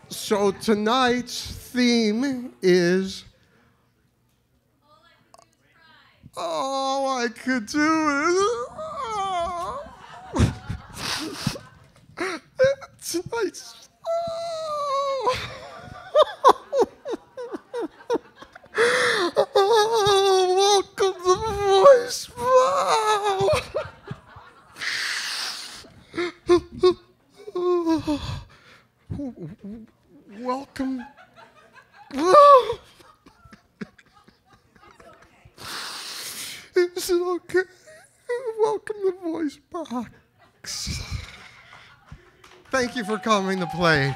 So tonight's theme is all I could do is tonight's welcome to Voicebox. Welcome. Is it okay? Welcome to Voicebox. Thank you for coming to play.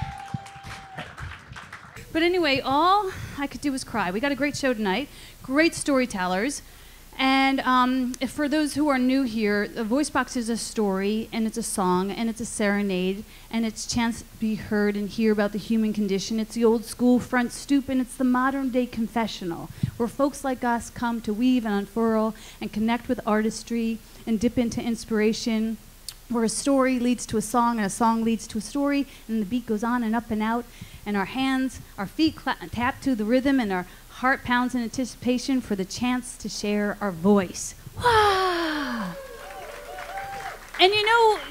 But anyway, all I could do was cry. We got a great show tonight, great storytellers. And if for those who are new here, the Voicebox is a story, and it's a song, and it's a serenade, and it's a chance to be heard and hear about the human condition. It's the old school front stoop, and it's the modern day confessional, where folks like us come to weave and unfurl and connect with artistry and dip into inspiration, where a story leads to a song, and a song leads to a story, and the beat goes on and up and out, and our hands, our feet tap to the rhythm, and our heart pounds in anticipation for the chance to share our voice. Wow. And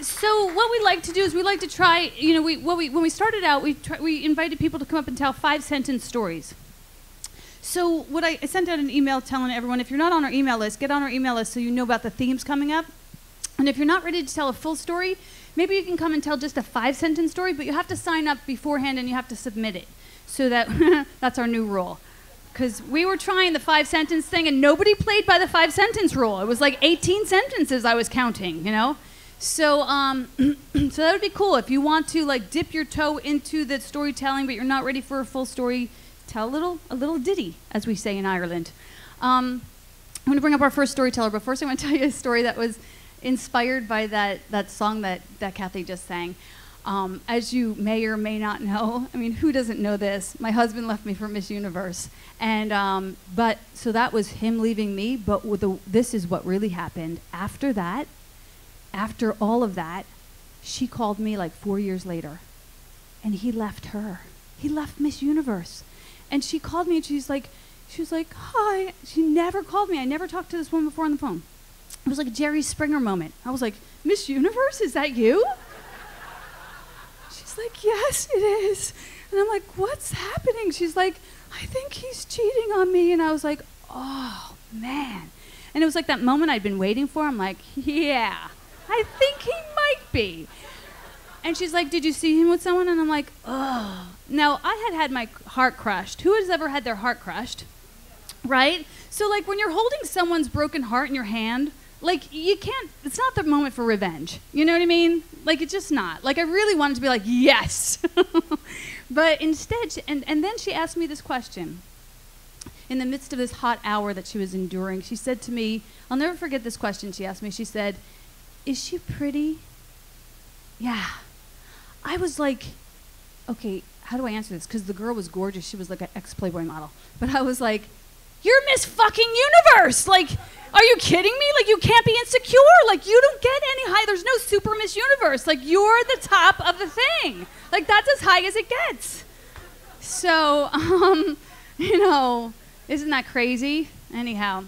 so what we like to do is we like to try, when we started out, we invited people to come up and tell 5-sentence stories. So what I sent out an email telling everyone, if you're not on our email list, get on our email list so you know about the themes coming up. And if you're not ready to tell a full story, maybe you can come and tell just a 5-sentence story, but you have to sign up beforehand and you have to submit it. So that that's our new rule. Because we were trying the 5-sentence thing and nobody played by the 5-sentence rule. It was like 18 sentences I was counting, So so that would be cool. If you want to like dip your toe into the storytelling but you're not ready for a full story, tell a little ditty, as we say in Ireland. I'm going to bring up our first storyteller, but first I want to tell you a story that was inspired by that song that Kathy just sang. As you may or may not know, I mean, who doesn't know this? My husband left me for Miss Universe. And, but, so that was him leaving me, but this is what really happened. After that, after all of that, she called me like 4 years later, and he left her. He left Miss Universe. And she called me, and she was like, hi. She never called me. I never talked to this woman before on the phone. It was like a Jerry Springer moment. I was like, Miss Universe, is that you? She's like, yes, it is. And I'm like, what's happening? She's like, I think he's cheating on me. And I was like, oh, man. And it was like that moment I'd been waiting for. I'm like, yeah, I think he might be. And she's like, did you see him with someone? And I'm like, oh. Now, I had my heart crushed. Who has ever had their heart crushed? Right? So, like, when you're holding someone's broken heart in your hand, like, you can't, it's not the moment for revenge. You know what I mean? Like, it's just not. Like, I really wanted to be like, yes. But instead, and then she asked me this question. In the midst of this hot hour that she was enduring, she said to me, I'll never forget this question she asked me. She said, is she pretty? Yeah. I was like, okay, how do I answer this? Because the girl was gorgeous. She was like an ex-Playboy model. But I was like, you're Miss fucking Universe. Like, are you kidding me? Like, you can't be insecure. Like, you don't get any high. There's no super Miss Universe. Like, you're the top of the thing. Like, that's as high as it gets. So, isn't that crazy? Anyhow,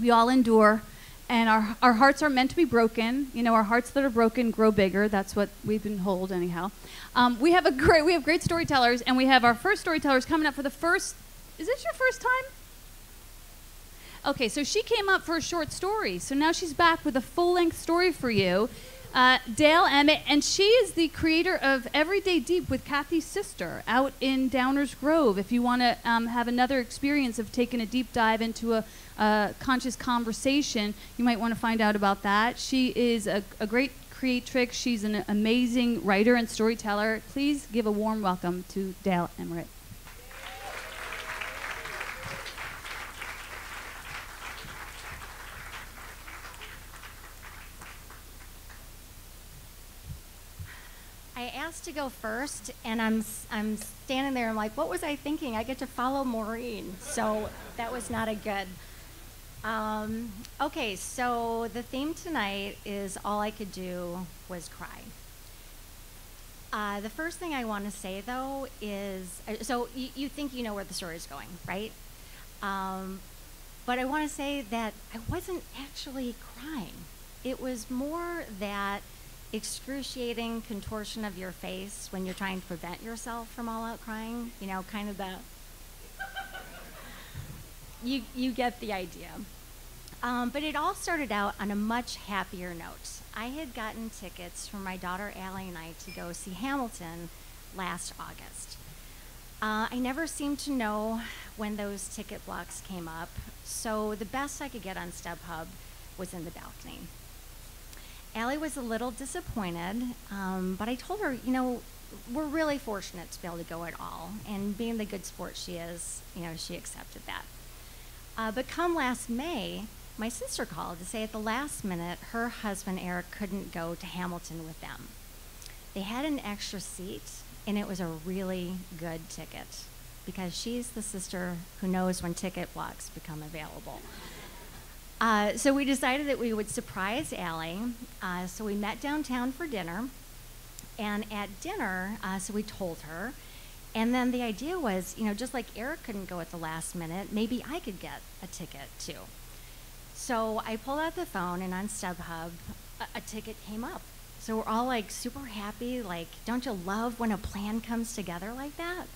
we all endure. And our hearts are meant to be broken. Our hearts that are broken grow bigger. That's what we've been told, anyhow. We have great storytellers, and we have our first storytellers coming up for the first. Is this your first time? Okay, so she came up for a short story. So now she's back with a full-length story for you. Dale Emmett, and she is the creator of Everyday Deep with Kathy's sister out in Downers Grove. If you want to have another experience of taking a deep dive into a conscious conversation, you might want to find out about that. She is a great creatrix. She's an amazing writer and storyteller. Please give a warm welcome to Dale Emmett. I asked to go first, and I'm standing there. I'm like, what was I thinking? I get to follow Maureen, so that was not a good. Okay, so the theme tonight is all I could do was cry. The first thing I want to say, though, is so you think you know where the story is going, right? But I want to say that I wasn't actually crying. It was more that excruciating contortion of your face when you're trying to prevent yourself from all out crying. You know, kind of the. You get the idea. But it all started out on a much happier note. I had gotten tickets for my daughter Allie and I to go see Hamilton last August. I never seemed to know when those ticket blocks came up, so the best I could get on StubHub was in the balcony. Allie was a little disappointed, but I told her, you know, we're really fortunate to be able to go at all, and being the good sport she is, you know, she accepted that. But come last May, my sister called to say at the last minute her husband Eric couldn't go to Hamilton with them. They had an extra seat, and it was a really good ticket because she's the sister who knows when ticket blocks become available. So we decided that we would surprise Allie. So we met downtown for dinner, and at dinner, so we told her, and then the idea was, you know, just like Eric couldn't go at the last minute, maybe I could get a ticket too. So I pulled out the phone, and on StubHub, a ticket came up. So we're all like super happy, like, don't you love when a plan comes together like that?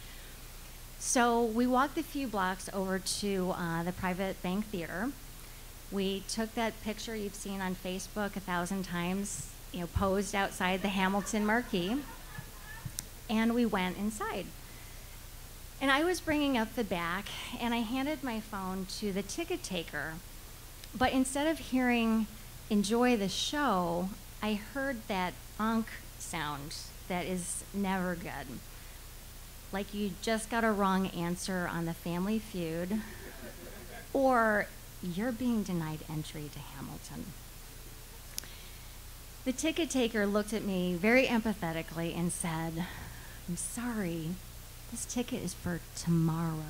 So we walked a few blocks over to the Private Bank Theater. We took that picture you've seen on Facebook 1,000 times, you know, posed outside the Hamilton marquee, and we went inside. And I was bringing up the back, and I handed my phone to the ticket taker. But instead of hearing "enjoy the show," I heard that "unk" sound that is never good. Like you just got a wrong answer on the Family Feud, or you're being denied entry to Hamilton. The ticket taker looked at me very empathetically and said, "I'm sorry, this ticket is for tomorrow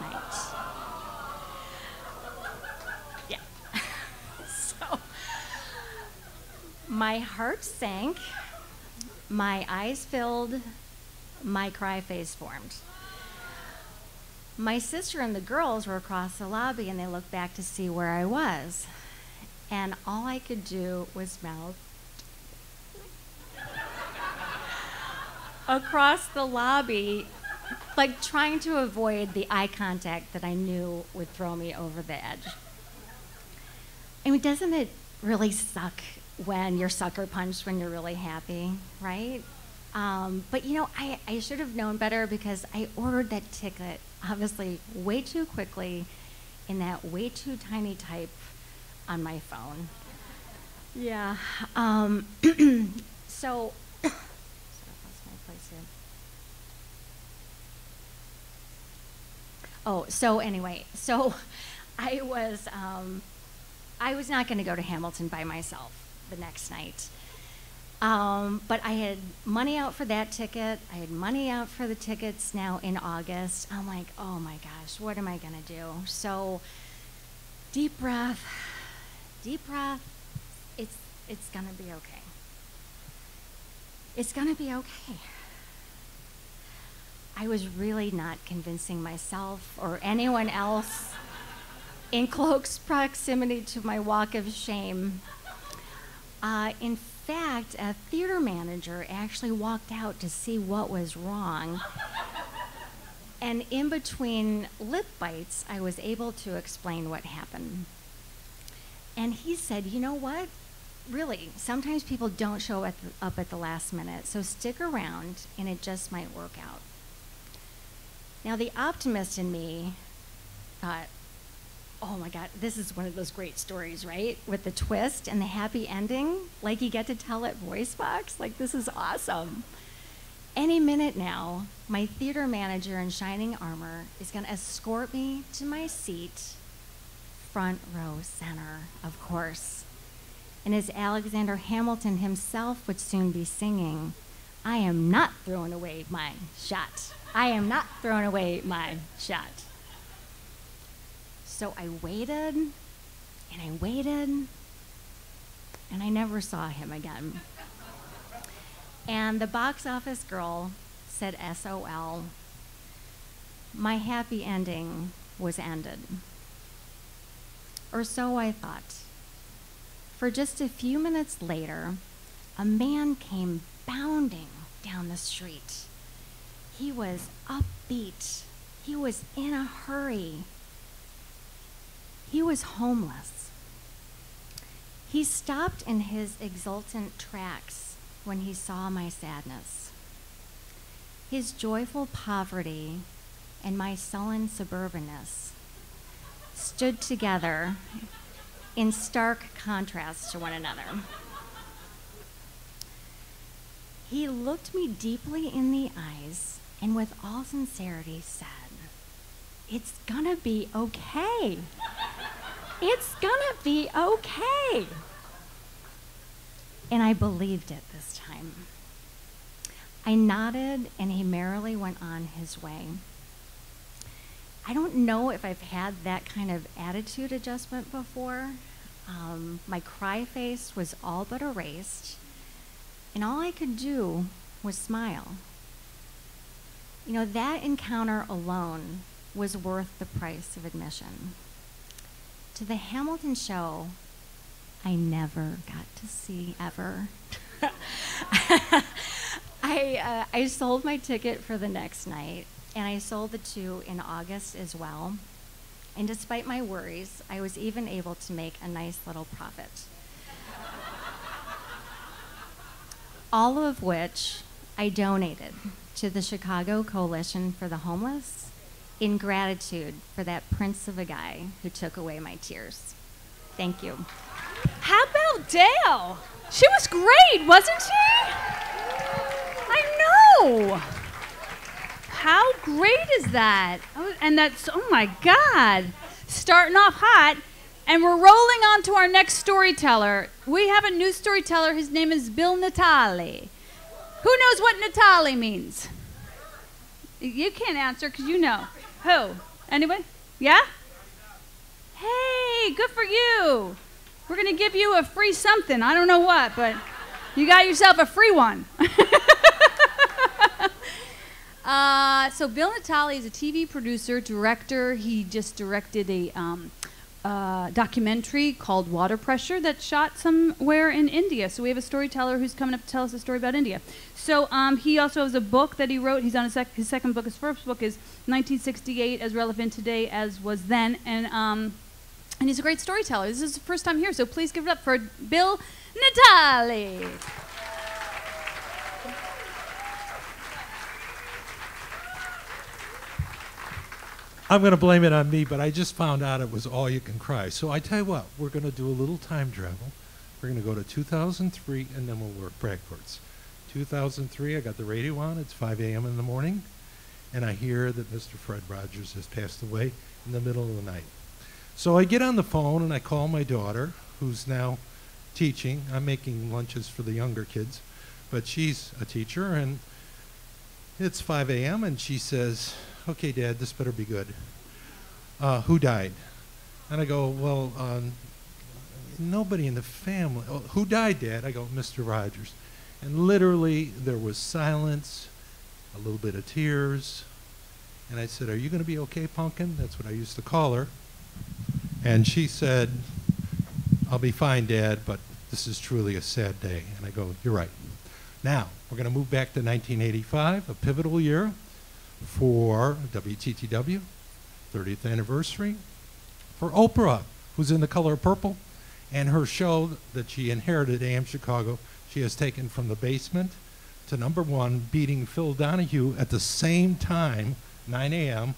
night." Yeah. So my heart sank, my eyes filled, my cry face formed. My sister and the girls were across the lobby, and they looked back to see where I was. And all I could do was mouth across the lobby, like trying to avoid the eye contact that I knew would throw me over the edge. I mean, doesn't it really suck when you're sucker punched when you're really happy, right? But you know, I should have known better because I ordered that ticket obviously way too quickly in that way too tiny type on my phone. Yeah. So, sorry, I lost my place here. Oh, so anyway, so I was not going to go to Hamilton by myself the next night. But I had money out for that ticket. I had money out for the tickets now in August. I'm like, oh my gosh, what am I going to do? So deep breath, it's going to be okay. It's going to be okay. I was really not convincing myself or anyone else in close proximity to my walk of shame. In fact, a theater manager actually walked out to see what was wrong. And in between lip bites, I was able to explain what happened. And he said, you know what? Really, sometimes people don't show up at the last minute, so stick around and it just might work out. Now, the optimist in me thought, oh my God, this is one of those great stories, right? With the twist and the happy ending, like you get to tell at Voicebox, like this is awesome. Any minute now, my theater manager in shining armor is gonna escort me to my seat, front row center, of course. And as Alexander Hamilton himself would soon be singing, I am not throwing away my shot. I am not throwing away my shot. So I waited, and and I never saw him again. And the box office girl said SOL. My happy ending was ended. Or so I thought. For just a few minutes later, a man came bounding down the street. He was upbeat. He was in a hurry. He was homeless. He stopped in his exultant tracks when he saw my sadness. His joyful poverty and my sullen suburbanness stood together in stark contrast to one another. He looked me deeply in the eyes and with all sincerity said, "It's gonna be okay. It's gonna be okay." And I believed it this time. I nodded and he merrily went on his way. I don't know if I've had that kind of attitude adjustment before. My cry face was all but erased, and all I could do was smile. You know, that encounter alone was worth the price of admission. To the Hamilton show, I never got to see ever. I sold my ticket for the next night, and I sold the 2 in August as well. And despite my worries, I was even able to make a nice little profit. All of which I donated to the Chicago Coalition for the Homeless in gratitude for that prince of a guy who took away my tears. Thank you. How about Dale? She was great, wasn't she? I know. How great is that? Oh, and that's, oh my God, starting off hot. And we're rolling on to our next storyteller. We have a new storyteller. His name is Bill Natale. Who knows what Natale means? You can't answer because you know. Who? Anybody? Yeah? Hey, good for you. We're going to give you a free something. I don't know what, but you got yourself a free one. So Bill Natale is a TV producer, director. He just directed a documentary called Water Pressure that's shot somewhere in India. So we have a storyteller who's coming up to tell us a story about India. So he also has a book that he wrote. He's on his second book. His first book is 1968, as relevant today as was then. And he's a great storyteller. This is his first time here, so please give it up for Bill Natale. I'm going to blame it on me, but I just found out it was All You Can Cry. So I tell you what, we're going to do a little time travel. We're going to go to 2003, and then we'll work backwards. 2003, I got the radio on. It's 5 a.m. in the morning, and I hear that Mr. Fred Rogers has passed away in the middle of the night. So I get on the phone, and I call my daughter, who's now teaching. I'm making lunches for the younger kids, but she's a teacher, and it's 5 a.m., and she says, "Okay, Dad, this better be good. Who died?" And I go, "Well, nobody in the family." "Oh, who died, Dad?" I go, "Mr. Rogers." And literally, there was silence, a little bit of tears. And I said, "Are you going to be okay, Pumpkin?" That's what I used to call her. And she said, "I'll be fine, Dad, but this is truly a sad day." And I go, "You're right." Now, we're going to move back to 1985, a pivotal year for WTTW, 30th anniversary, for Oprah, who's in The Color Purple, and her show that she inherited, AM Chicago, she has taken from the basement to #1, beating Phil Donahue at the same time, 9 a.m.,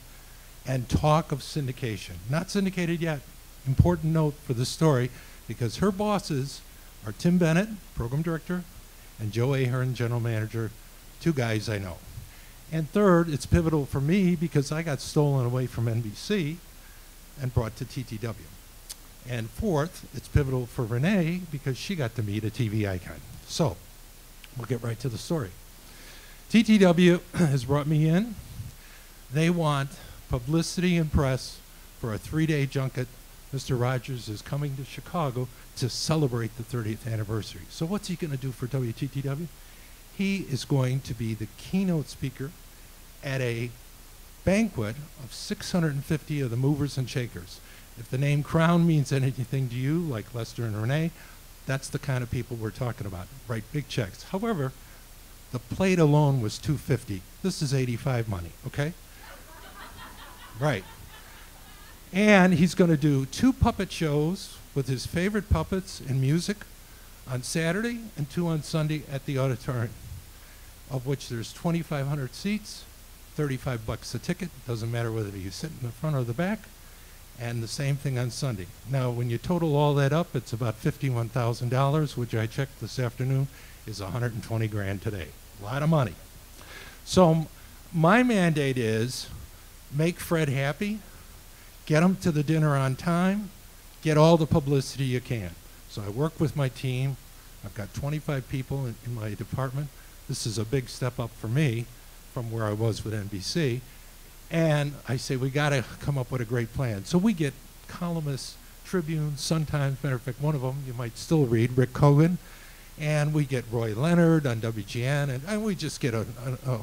and talk of syndication. Not syndicated yet. Important note for the story, because her bosses are Tim Bennett, program director, and Joe Ahern, general manager, 2 guys I know. And third, it's pivotal for me because I got stolen away from NBC and brought to TTW. And fourth, it's pivotal for Renee because she got to meet a TV icon. So, we'll get right to the story. TTW has brought me in. They want publicity and press for a 3-day junket. Mr. Rogers is coming to Chicago to celebrate the 30th anniversary. So what's he going to do for WTTW? He is going to be the keynote speaker at a banquet of 650 of the movers and shakers. If the name Crown means anything to you, like Lester and Renee, that's the kind of people we're talking about. Write big checks. However, the plate alone was $250. This is 85 money, okay? Right. And he's going to do 2 puppet shows with his favorite puppets and music on Saturday and 2 on Sunday at the auditorium, of which there's 2,500 seats, $35 a ticket. Doesn't matter whether you sit in the front or the back. And the same thing on Sunday. Now, when you total all that up, it's about $51,000, which I checked this afternoon is 120 grand today. A lot of money. So my mandate is make Fred happy, get him to the dinner on time, get all the publicity you can. So I work with my team. I've got 25 people in my department. This is a big step up for me from where I was with NBC. And I say, we got to come up with a great plan. So we get columnists, Tribune, Sun-Times, matter of fact, one of them you might still read, Rick Cogan, and we get Roy Leonard on WGN, and we just get a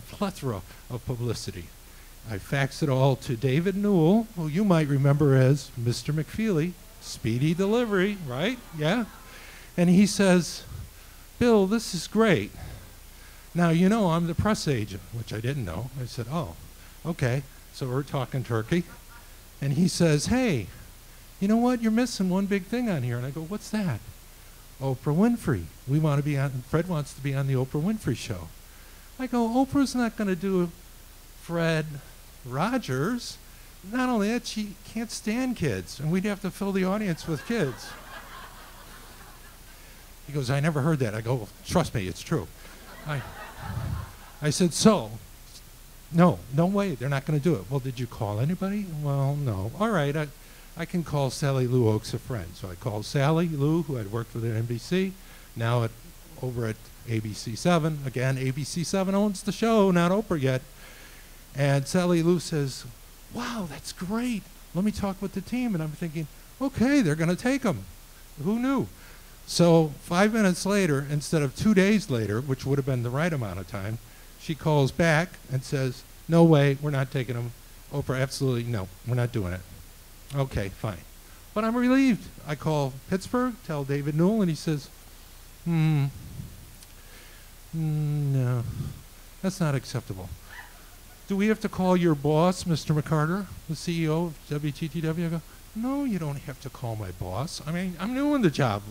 plethora of publicity. I fax it all to David Newell, who you might remember as Mr. McFeely, speedy delivery, right? Yeah. And he says, Bill, this is great. Now, you know I'm the press agent, which I didn't know. I said, oh, okay. So we're talking turkey. And he says, hey, you know what? You're missing one big thing on here. And I go, what's that? Oprah Winfrey. We want to be on, Fred wants to be on the Oprah Winfrey show. I go, Oprah's not going to do Fred Rogers. Not only that, she can't stand kids, and we'd have to fill the audience with kids. He goes, I never heard that. I go, well, trust me, it's true. I said, so, no way, they're not going to do it. Well, did you call anybody? Well, no. All right, I can call Sally Lou Oaks a friend. So I called Sally Lou, who had worked with at NBC, now over at ABC7. Again, ABC7 owns the show, not Oprah yet. And Sally Lou says, wow, that's great. Let me talk with the team. And I'm thinking, okay, they're going to take him. Who knew? So 5 minutes later, instead of 2 days later, which would have been the right amount of time, she calls back and says, no way, we're not taking him. Oprah, absolutely, no, we're not doing it. Okay, fine. But I'm relieved. I call Pittsburgh, tell David Newell, and he says, no, that's not acceptable. Do we have to call your boss, Mr. McCarter, the CEO of WTTW? I go, no, you don't have to call my boss. I mean, I'm new in the job.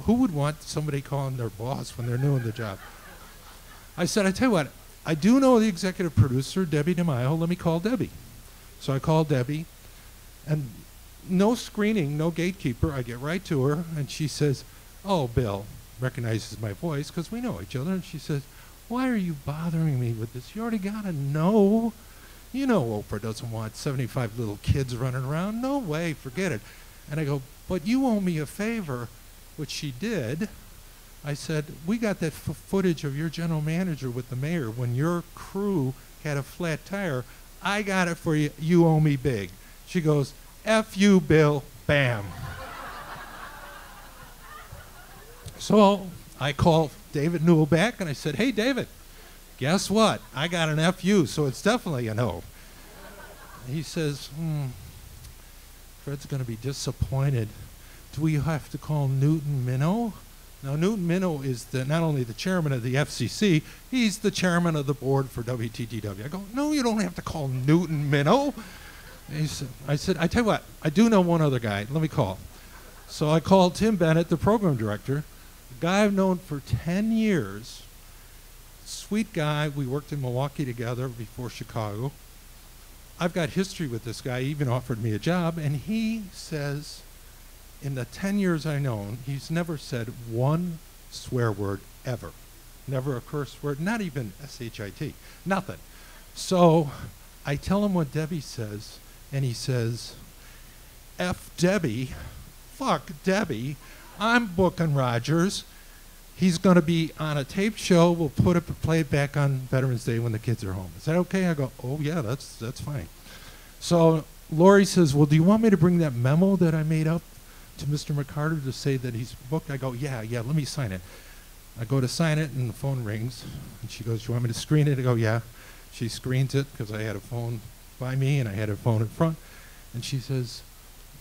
Who would want somebody calling their boss when they're new in the job? I said, I tell you what, I do know the executive producer, Debbie DeMaio. Let me call Debbie. So I called Debbie, and no screening, no gatekeeper. I get right to her, and she says, oh, Bill, recognizes my voice because we know each other, and she says, why are you bothering me with this? You already got to know. You know Oprah doesn't want 75 little kids running around. No way, forget it. And I go, but you owe me a favor, which she did. I said, we got that footage of your general manager with the mayor when your crew had a flat tire. I got it for you. You owe me big. She goes, F you, Bill. Bam. So I called David Newell back, and I said, hey, David, guess what? I got an FU, so it's definitely a no. He says, Fred's going to be disappointed. Do we have to call Newton Minow? Now, Newton Minow is not only the chairman of the FCC, he's the chairman of the board for WTTW. I go, no, you don't have to call Newton Minow. I said, I tell you what, I do know one other guy. Let me call. So I called Tim Bennett, the program director, a guy I've known for 10 years. Sweet guy. We worked in Milwaukee together before Chicago. I've got history with this guy. He even offered me a job, and he says, in the 10 years I've known, he's never said one swear word ever. Never a curse word, not even S-H-I-T, nothing. So I tell him what Debbie says, and he says, F Debbie, fuck Debbie, I'm booking Rogers. He's going to be on a taped show. We'll play it back on Veterans Day when the kids are home. Is that okay? I go, oh yeah, that's fine. So Lori says, well, do you want me to bring that memo that I made up to Mr. McCarter to say that he's booked? I go, yeah, let me sign it. I go to sign it, and the phone rings. And she goes, "You want me to screen it?" I go, "Yeah." She screens it because I had a phone by me, and I had a phone in front. And she says,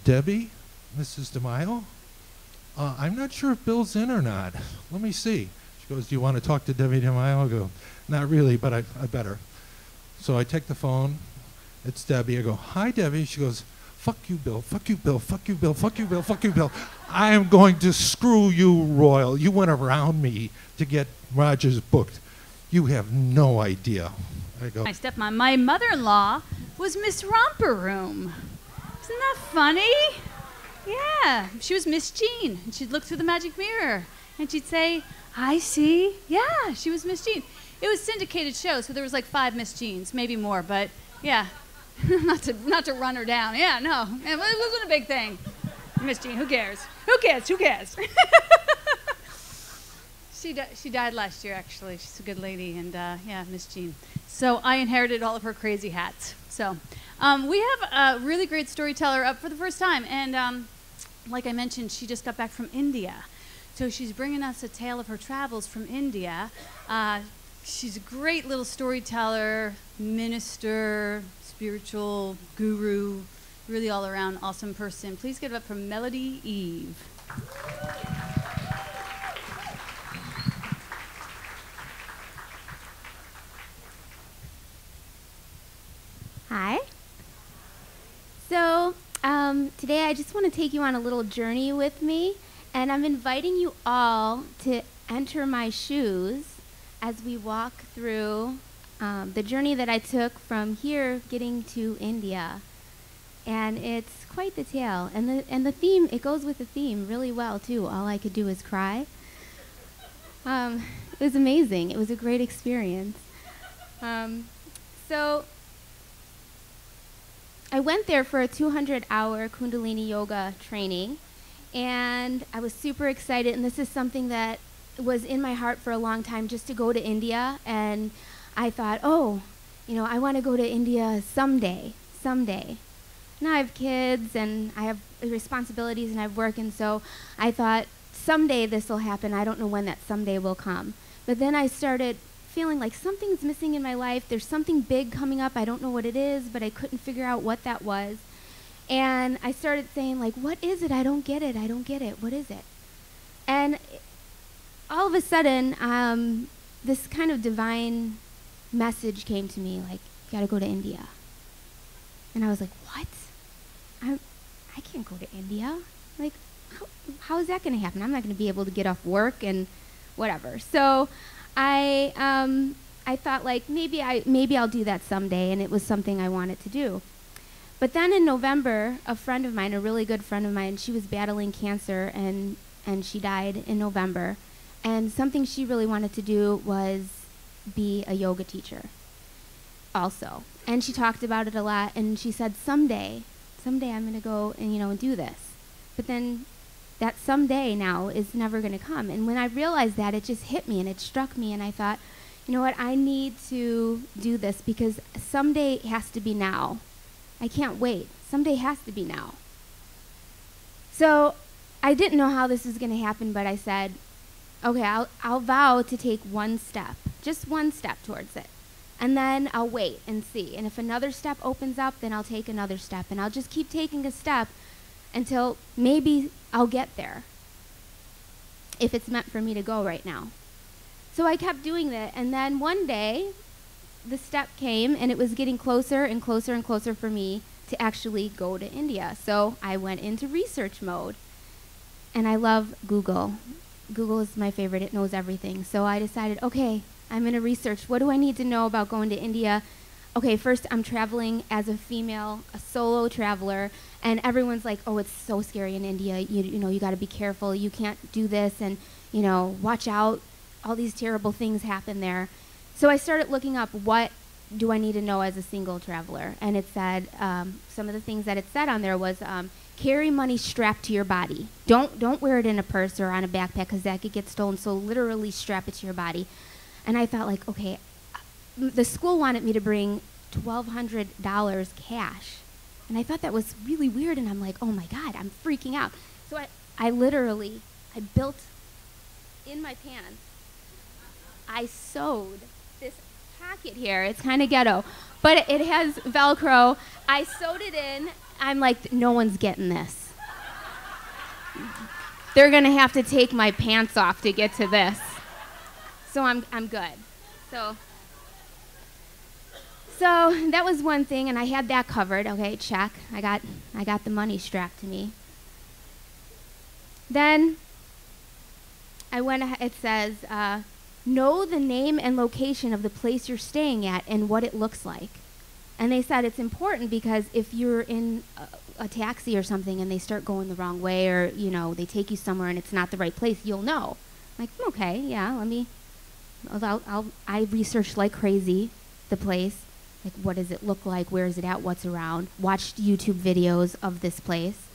"Debbie, Mrs. DeMaio, I'm not sure if Bill's in or not. Let me see." She goes, "Do you want to talk to Debbie DeMaio?" I go, "Not really, but I better." So I take the phone. It's Debbie. I go, "Hi, Debbie." She goes, "Fuck you, Bill. Fuck you, Bill. Fuck you, Bill. Fuck you, Bill. Fuck you, Bill. I am going to screw you royal. You went around me to get Rogers booked. You have no idea." I go, My mother-in-law was Miss Romper Room. Isn't that funny? Yeah, she was Miss Jean, and she'd look through the magic mirror, and she'd say, "I see." Yeah, she was Miss Jean. It was a syndicated show, so there was like 5 Miss Jeans, maybe more, but yeah, not to run her down. Yeah, no, it wasn't a big thing. Miss Jean, who cares? Who cares? Who cares? She died last year, actually. She's a good lady, and yeah, Miss Jean. So I inherited all of her crazy hats. So we have a really great storyteller up for the first time, and like I mentioned, she just got back from India. So she's bringing us a tale of her travels from India. She's a great little storyteller, minister, spiritual guru, really all-around awesome person. Please give it up for Melody Eve. Hi. So today I just want to take you on a little journey with me, and I'm inviting you all to enter my shoes as we walk through the journey that I took from here getting to India. And it's quite the tale, and the theme, it goes with the theme really well too. All I could do was cry. It was amazing. It was a great experience. So I went there for a 200-hour Kundalini yoga training, and I was super excited, and this is something that was in my heart for a long time, just to go to India. And I thought, oh, I want to go to India someday. Now I have kids, and I have responsibilities, and I have work, and so I thought, someday this will happen. I don't know when that someday will come. But then I started feeling like something's missing in my life. There's something big coming up. I don't know what it is, but I couldn't figure out what that was. And I started saying, like, what is it? I don't get it. I don't get it. What is it? And all of a sudden, this kind of divine message came to me, like, you got to go to India. And I was like, what? I can't go to India. Like, how is that going to happen? I'm not going to be able to get off work and whatever. So I thought, like, maybe I'll do that someday, and it was something I wanted to do. But then in November, a friend of mine, a really good friend of mine, she was battling cancer, and she died in November. And something she really wanted to do was be a yoga teacher also. And she talked about it a lot, and she said, someday I'm going to go and do this. But then that someday now is never going to come. And when I realized that, it just hit me and it struck me, and I thought, you know what, I need to do this, because someday has to be now. I can't wait. Someday has to be now. So I didn't know how this was going to happen, but I said, okay, I'll vow to take one step, just one step towards it. And then I'll wait and see. And if another step opens up, then I'll take another step. And I'll just keep taking a step until maybe I'll get there, if it's meant for me to go right now. So I kept doing that. And then one day, the step came, and it was getting closer and closer and closer for me to actually go to India. So I went into research mode. And I love Google. Google is my favorite. It knows everything. So I decided, okay, I'm going to research. What do I need to know about going to India? Okay, first, I'm traveling as a female, a solo traveler, and everyone's like, oh, it's so scary in India. You got to be careful. You can't do this, and, watch out. All these terrible things happen there. So I started looking up, what do I need to know as a single traveler? And it said, some of the things that it said on there was, carry money strapped to your body. Don't wear it in a purse or on a backpack, because that could get stolen. So literally strap it to your body. And I thought, like, okay, the school wanted me to bring $1,200 cash. And I thought that was really weird. And I'm like, oh my God, I'm freaking out. So I built in my pants I sewed this pocket here. It's kind of ghetto, but it has Velcro. I sewed it in. I'm like, no one's getting this. They're gonna have to take my pants off to get to this. So I'm good. So that was one thing, and I had that covered. Okay, check. I got the money strapped to me. Then I went ahead, it says, know the name and location of the place you're staying at and what it looks like. And they said it's important because if you're in a taxi or something and they start going the wrong way, or, you know, they take you somewhere and it's not the right place, you'll know. I'm like, okay, yeah, I researched like crazy the place. Like, what does it look like? Where is it at? What's around? Watched YouTube videos of this place.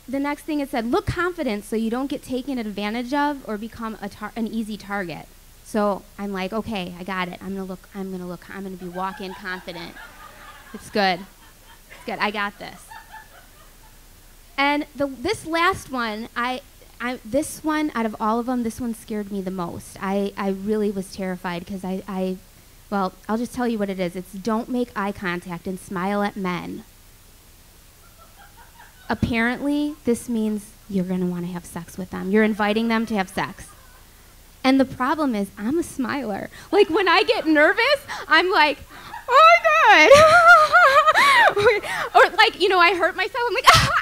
The next thing it said, look confident so you don't get taken advantage of or become an easy target. So I'm like, okay, I got it. I'm gonna be walk-in confident. It's good. It's good. I got this. And this last one, this one out of all of them, this one scared me the most. I really was terrified because well, I'll just tell you what it is. It's don't make eye contact and smile at men. Apparently, this means you're going to want to have sex with them. You're inviting them to have sex. And the problem is, I'm a smiler. Like, when I get nervous, I'm like, oh my God. Or like, you know, I hurt myself. I'm like, ow,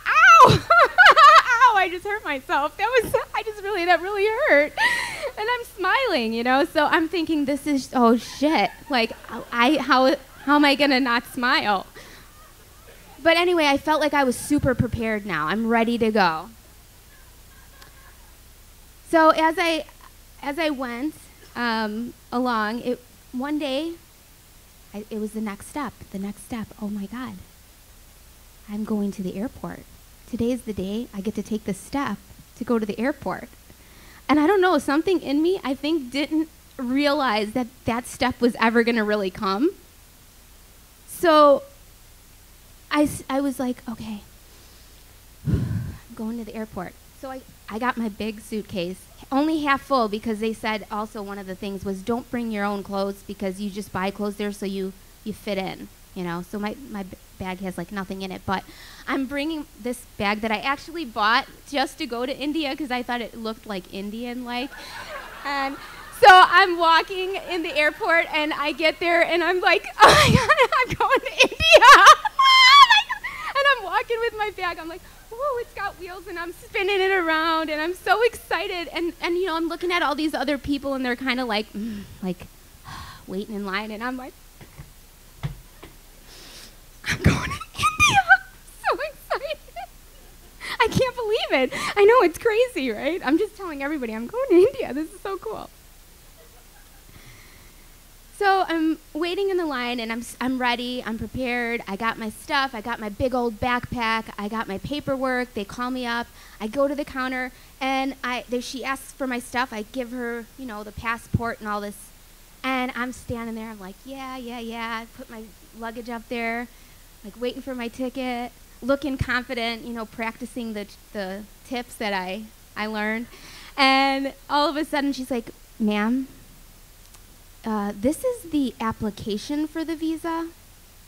ow, I just hurt myself. That really hurt. And I'm smiling, you know? So I'm thinking, this is, oh shit. Like, how am I going to not smile? But anyway, I felt like I was super prepared now. I'm ready to go. So as I went along, one day, it was the next step. Oh my God, I'm going to the airport. Today's the day I get to take the step to go to the airport. And I don't know, something in me, I think, didn't realize that step was ever going to really come. So I was like, okay, I'm going to the airport. So I got my big suitcase, only half full, because they said also one of the things was don't bring your own clothes because you just buy clothes there so you fit in, you know. So my bag has like nothing in it, but I'm bringing this bag that I actually bought just to go to India because I thought it looked like Indian-like. And so I'm walking in the airport and I get there and I'm like, oh my God, I'm going to India. And I'm walking with my bag. I'm like, whoa, it's got wheels, and I'm spinning it around, and I'm so excited. And you know, I'm looking at all these other people, and they're kind of like waiting in line, and I'm like, I'm going to India. I'm so excited. I can't believe it. I know, it's crazy, right? I'm just telling everybody I'm going to India. This is so cool. So I'm waiting in the line, and I'm ready. I'm prepared. I got my stuff. I got my big old backpack. I got my paperwork. They call me up. I go to the counter, and she asks for my stuff. I give her, you know, the passport and all this. And I'm standing there. I'm like, yeah. I put my luggage up there, like waiting for my ticket, looking confident, you know, practicing the tips that I learned. And all of a sudden, she's like, ma'am, this is the application for the visa.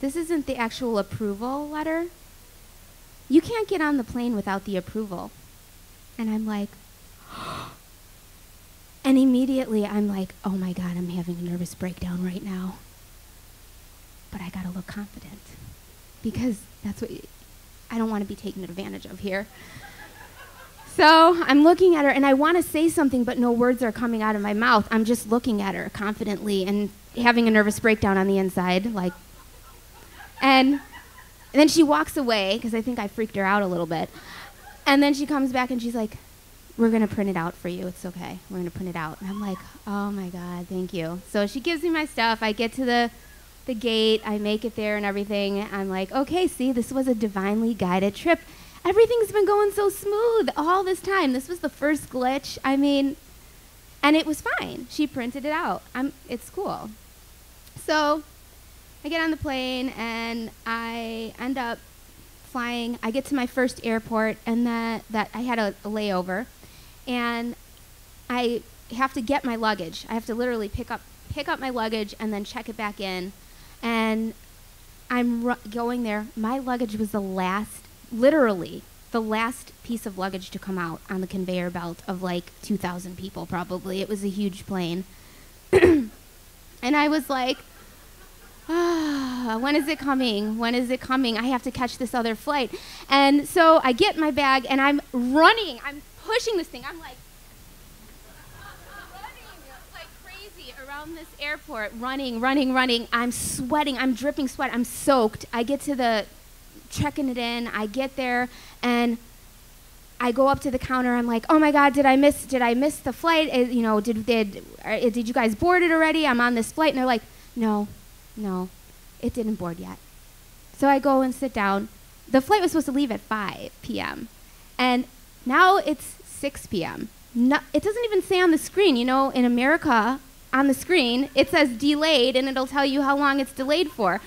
This isn't the actual approval letter. You can't get on the plane without the approval. And I'm like, and immediately I'm like, oh my God, I'm having a nervous breakdown right now. But I gotta look confident because I don't want to be taken advantage of here. So I'm looking at her, and I want to say something, but no words are coming out of my mouth. I'm just looking at her confidently and having a nervous breakdown on the inside, like. And then she walks away, because I think I freaked her out a little bit. And then she comes back, and she's like, we're going to print it out for you. It's okay. We're going to print it out. And I'm like, oh, my God, thank you. So she gives me my stuff. I get to the gate. I make it there and everything. I'm like, okay, see, this was a divinely guided trip. Everything's been going so smooth all this time. This was the first glitch. I mean, and it was fine. She printed it out. It's cool. So I get on the plane, and I end up flying. I get to my first airport, and that I had a layover. And have to get my luggage. I have to literally pick up my luggage and then check it back in. And I'm going there. My luggage was literally the last piece of luggage to come out on the conveyor belt of like 2,000 people probably. It was a huge plane. And I was like, when is it coming? When is it coming? I have to catch this other flight. And so I get my bag and I'm running. I'm pushing this thing. I'm like running like crazy around this airport, running. I'm sweating. I'm dripping sweat. I'm soaked. I get to checking it in. I get there and I go up to the counter. I'm like, oh my God, did I miss the flight? Did you guys board it already? I'm on this flight. And they're like, no, it didn't board yet. So I go and sit down. The flight was supposed to leave at 5 p.m. And now it's 6 p.m. No, it doesn't even say on the screen. You know, in America, on the screen, it says delayed, and it'll tell you how long it's delayed for.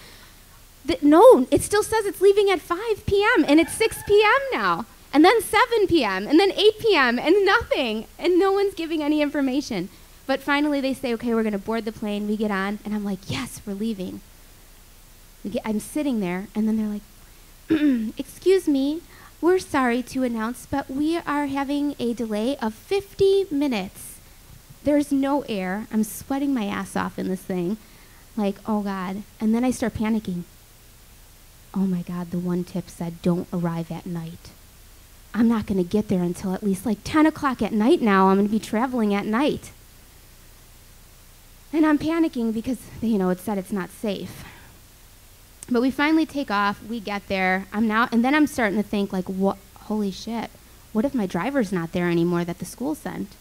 No, it still says it's leaving at 5 p.m., and it's 6 p.m. now. And then 7 p.m., and then 8 p.m., and nothing. And no one's giving any information. But finally they say, okay, we're going to board the plane. We get on, and I'm like, yes, we're leaving. I'm sitting there, and then they're like, excuse me, we're sorry to announce, but we are having a delay of 50 minutes. There's no air. I'm sweating my ass off in this thing. Like, oh, God. And then I start panicking. Oh, my God, the one tip said, don't arrive at night. I'm not going to get there until at least like 10 o'clock at night now. I'm going to be traveling at night. And I'm panicking because, it said it's not safe. But we finally take off. We get there. And then I'm starting to think, like, what? Holy shit. What if my driver's not there anymore that the school sent?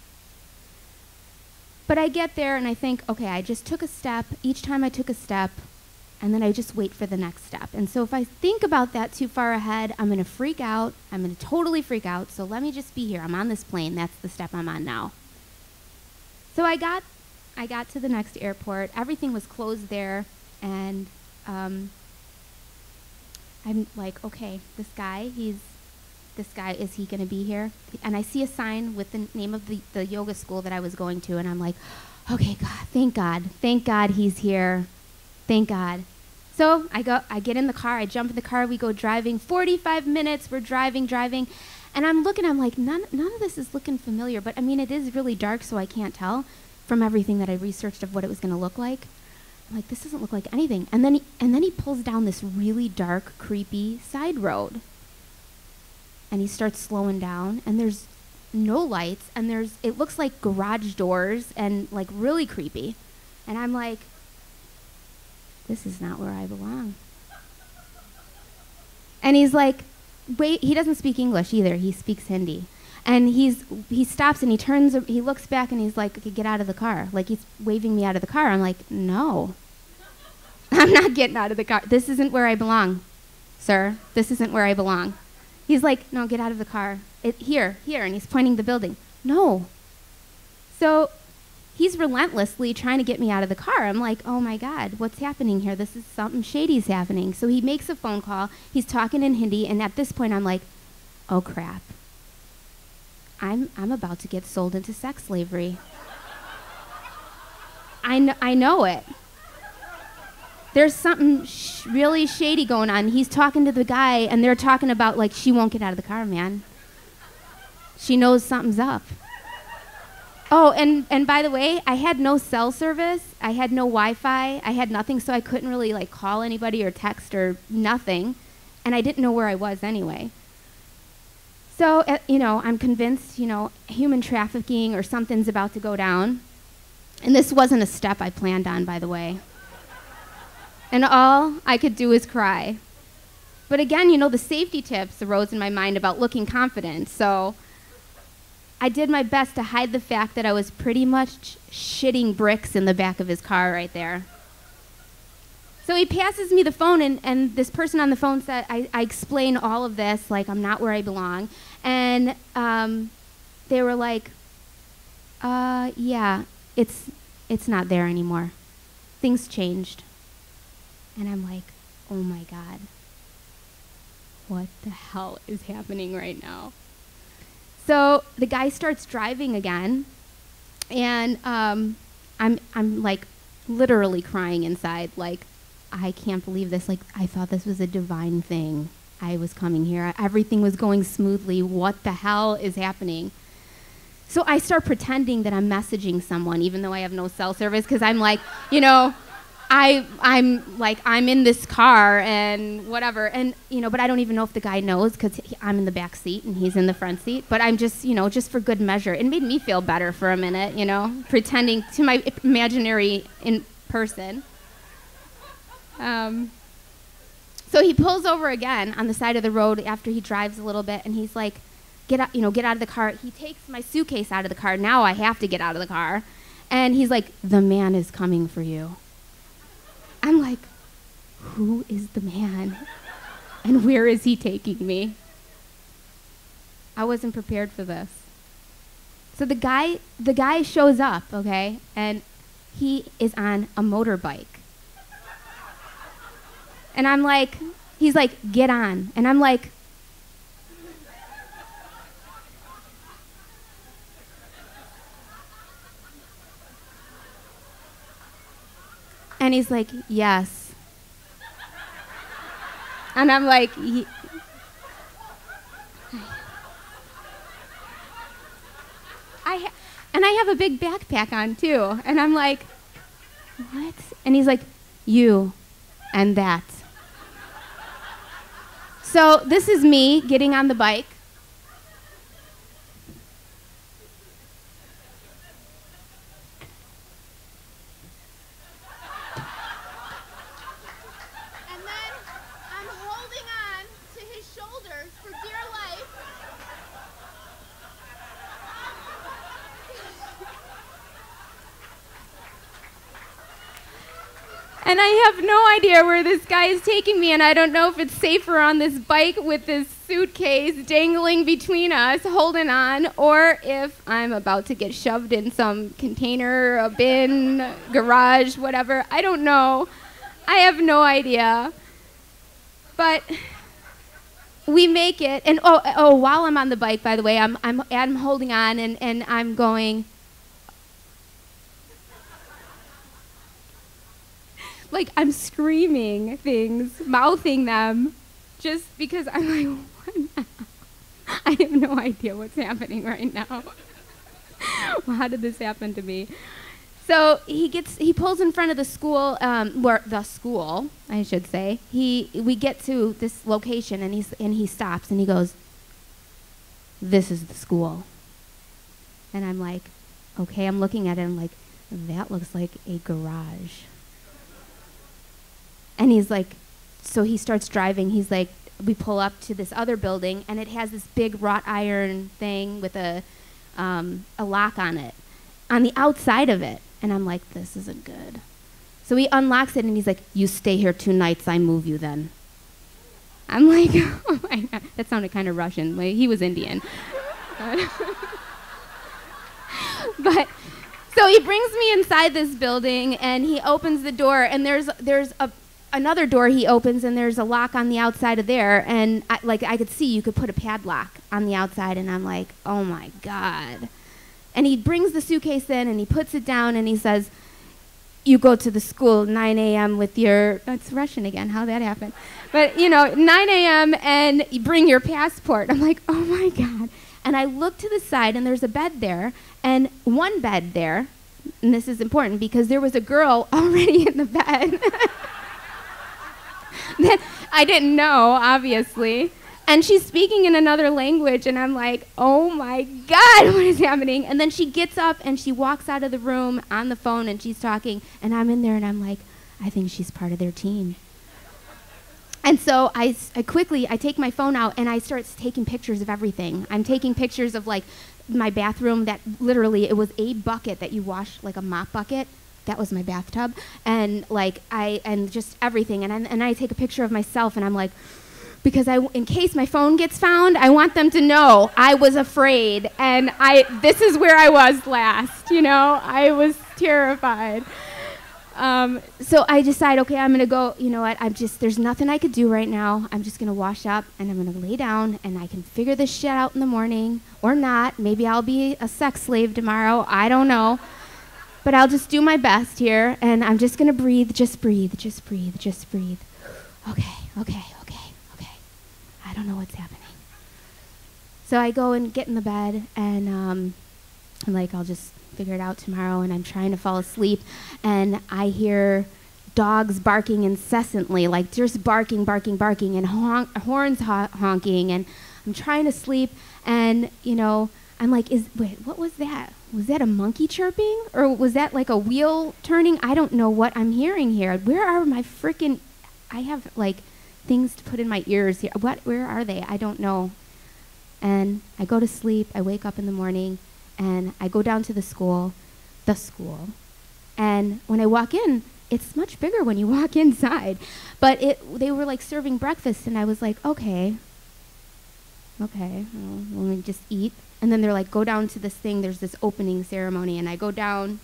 But I get there and I think, okay, I just took a step. Each time I took a step, and then I just wait for the next step. And so if I think about that too far ahead, I'm going to freak out. I'm going to totally freak out. So let me just be here. I'm on this plane. That's the step I'm on now. So I got to the next airport. Everything was closed there. And I'm like, okay, this guy, is he going to be here? And I see a sign with the name of the yoga school that I was going to. And I'm like, okay, God, thank God he's here. Thank God. So I get in the car, I jump in the car, we go driving, 45 minutes, we're driving, and I'm like, none of this is looking familiar, but I mean, it is really dark, so I can't tell from everything that I researched of what it was going to look like. I'm like, this doesn't look like anything. And then he pulls down this really dark, creepy side road. And he starts slowing down, and there's no lights, and it looks like garage doors, and like really creepy. And I'm like, this is not where I belong. And he's like, wait, he doesn't speak English either. He speaks Hindi. And he stops and he looks back and he's like, okay, get out of the car. Like he's waving me out of the car. I'm like, no, I'm not getting out of the car. This isn't where I belong, sir. This isn't where I belong. He's like, no, get out of the car. Here. And he's pointing the building. No. So he's relentlessly trying to get me out of the car. I'm like, oh my God, what's happening here? This is something shady's happening. So he makes a phone call. He's talking in Hindi, and at this point I'm like, oh crap. I'm about to get sold into sex slavery. I know it. There's something really shady going on. He's talking to the guy, and they're talking about, like, she won't get out of the car, man. She knows something's up. Oh, and by the way, I had no cell service. I had no Wi-Fi. I had nothing, so I couldn't really like call anybody or text or nothing. And I didn't know where I was anyway. So, I'm convinced, human trafficking or something's about to go down. And this wasn't a step I planned on, by the way. And all I could do was cry. But again, the safety tips arose in my mind about looking confident. So I did my best to hide the fact that I was pretty much shitting bricks in the back of his car right there. So he passes me the phone, and this person on the phone said, I explain all of this, like I'm not where I belong. And they were like, yeah, it's not there anymore. Things changed. And I'm like, oh my God, what the hell is happening right now? So the guy starts driving again, And I'm like literally crying inside, like, I can't believe this. Like, I thought this was a divine thing. I was coming here. Everything was going smoothly. What the hell is happening? So I start pretending that I'm messaging someone, even though I have no cell service, because I'm like, you know, I'm in this car and whatever, and but I don't even know if the guy knows because I'm in the back seat and he's in the front seat. But I'm just just for good measure. It made me feel better for a minute, pretending to my imaginary in person. So he pulls over again on the side of the road after he drives a little bit, and he's like, get out of the car. He takes my suitcase out of the car. Now I have to get out of the car. And he's like, the man is coming for you. I'm like, who is the man? And where is he taking me? I wasn't prepared for this. So the guy shows up, okay? And he is on a motorbike. And I'm like, he's like, get on. And I'm like, and he's like, yes. And I'm like, and I have a big backpack on too. And I'm like, what? And he's like, you and that. So this is me getting on the bike. And then I'm holding on to his shoulders for dear life. And I have no idea where this guy is taking me, and I don't know if it's safer on this bike with this suitcase dangling between us, holding on, or if I'm about to get shoved in some container, a bin, garage, whatever. I don't know. I have no idea. But we make it, and while I'm on the bike, by the way, I'm holding on, and I'm going, like, I'm screaming things, mouthing them, just because I'm like, what now? I have no idea what's happening right now. Well, how did this happen to me? So he pulls in front of the school, the school, I should say. We get to this location, and he stops, and he goes, this is the school. And I'm like, okay, I'm looking at it, I'm like, that looks like a garage. And he's like, so he starts driving. He's like, we pull up to this other building, and it has this big wrought iron thing with a lock on it, on the outside of it. And I'm like, this isn't good. So he unlocks it, and he's like, you stay here 2 nights, I move you then. I'm like, oh my God. That sounded kind of Russian. Like, he was Indian. But so he brings me inside this building, and he opens the door, and there's another door he opens, and there's a lock on the outside of there, and I could see you could put a padlock on the outside, and I'm like, oh my God. And he brings the suitcase in, and he puts it down, and he says, you go to the school 9 a.m. with your, that's Russian again, how that happened, but 9 a.m. and you bring your passport. I'm like, oh my God. And I look to the side, and there's a bed there, and one bed there, and this is important because there was a girl already in the bed. That I didn't know, obviously. And she's speaking in another language, and I'm like, oh my God, what is happening? And then she gets up, and she walks out of the room on the phone, and she's talking, and I'm in there, and I'm like, I think she's part of their team. And so I quickly take my phone out, and I start taking pictures of everything. I'm taking pictures of, like, my bathroom that literally, it was a bucket that you wash, like a mop bucket. That was my bathtub, and and just everything, and I take a picture of myself, and I'm like, because in case my phone gets found, I want them to know I was afraid, and this is where I was last, I was terrified. So I decide, okay, I'm gonna go. You know what? There's nothing I could do right now. I'm just gonna wash up and I'm gonna lay down and I can figure this shit out in the morning or not. Maybe I'll be a sex slave tomorrow. I don't know. But I'll just do my best here and I'm just gonna breathe, just breathe, just breathe, just breathe. Okay. I don't know what's happening. So I go and get in the bed and I'm like, I'll just figure it out tomorrow, and I'm trying to fall asleep and I hear dogs barking incessantly, like just barking and horns honking, and I'm trying to sleep and I'm like, wait, what was that? Was that a monkey chirping or was that like a wheel turning? I don't know what I'm hearing here. Where are my freaking, I have like things to put in my ears here. Where are they? I don't know. And I go to sleep, I wake up in the morning, and I go down to the school, and when I walk in, it's much bigger when you walk inside. But they were like serving breakfast, and I was like, okay, well, let me just eat. And then they're like, go down to this thing, there's this opening ceremony, and I go down,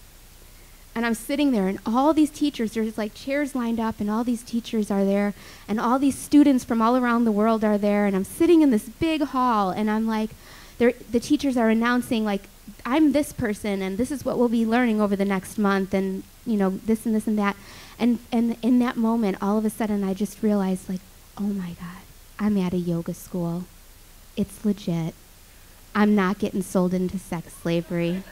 and I'm sitting there, and all these teachers, there's like chairs lined up, and all these teachers are there, and all these students from all around the world are there, and I'm sitting in this big hall, and I'm like, the teachers are announcing, like, I'm this person, and this is what we'll be learning over the next month, and, this and this and that. And in that moment, all of a sudden, I just realized, like, oh my God, I'm at a yoga school. It's legit. I'm not getting sold into sex slavery.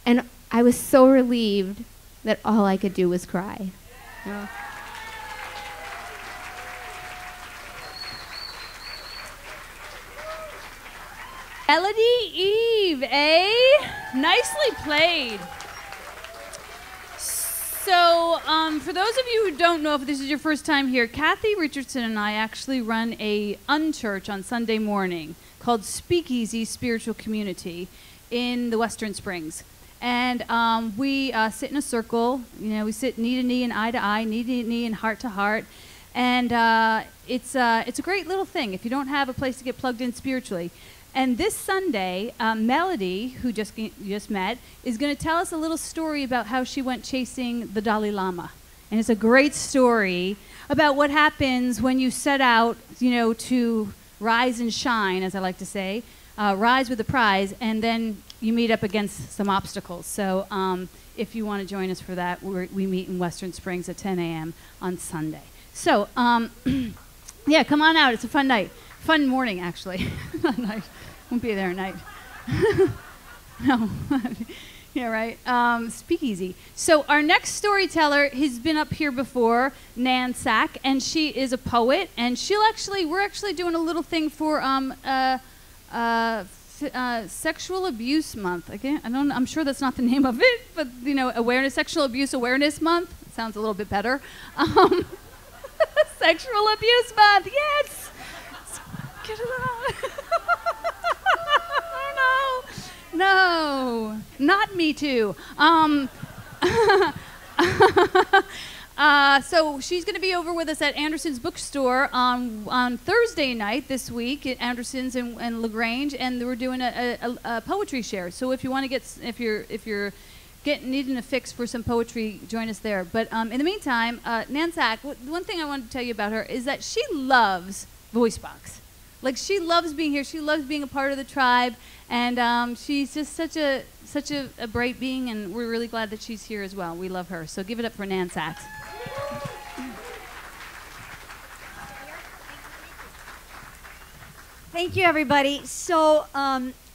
And I was so relieved that all I could do was cry. Yeah. Melody Eve, nicely played. So, for those of you who don't know, if this is your first time here, Kathy Richardson and I actually run a unchurch on Sunday morning called Speakeasy Spiritual Community in the Western Springs. And we sit in a circle. We sit knee to knee and eye to eye, knee to knee and heart to heart. And it's a great little thing if you don't have a place to get plugged in spiritually. And this Sunday, Melody, who you just met, is going to tell us a little story about how she went chasing the Dalai Lama. And it's a great story about what happens when you set out, to rise and shine, as I like to say, rise with a prize, and then you meet up against some obstacles. So if you want to join us for that, we meet in Western Springs at 10 a.m. on Sunday. So, yeah, come on out. It's a fun night. Fun morning, actually. Not night. Won't be there at night. No. Yeah, right. Speakeasy. So our next storyteller has been up here before, Nan Sack, and she is a poet, and we're actually doing a little thing for Sexual Abuse Month. Again, I'm sure that's not the name of it, but Sexual Abuse Awareness Month sounds a little bit better. Sexual Abuse Month, yes. Get it out. No, not me too. So she's going to be over with us at Anderson's Bookstore on Thursday night this week at Anderson's and LaGrange, and we're doing a poetry share. So if you want to if you're needing a fix for some poetry, join us there. But in the meantime, Nan Sack, one thing I wanted to tell you about her is that she loves Voicebox. Like, she loves being here. She loves being a part of the tribe, and she's just such a bright being, and we're really glad that she's here as well. We love her. So give it up for Nan Sachs. Thank you, everybody. So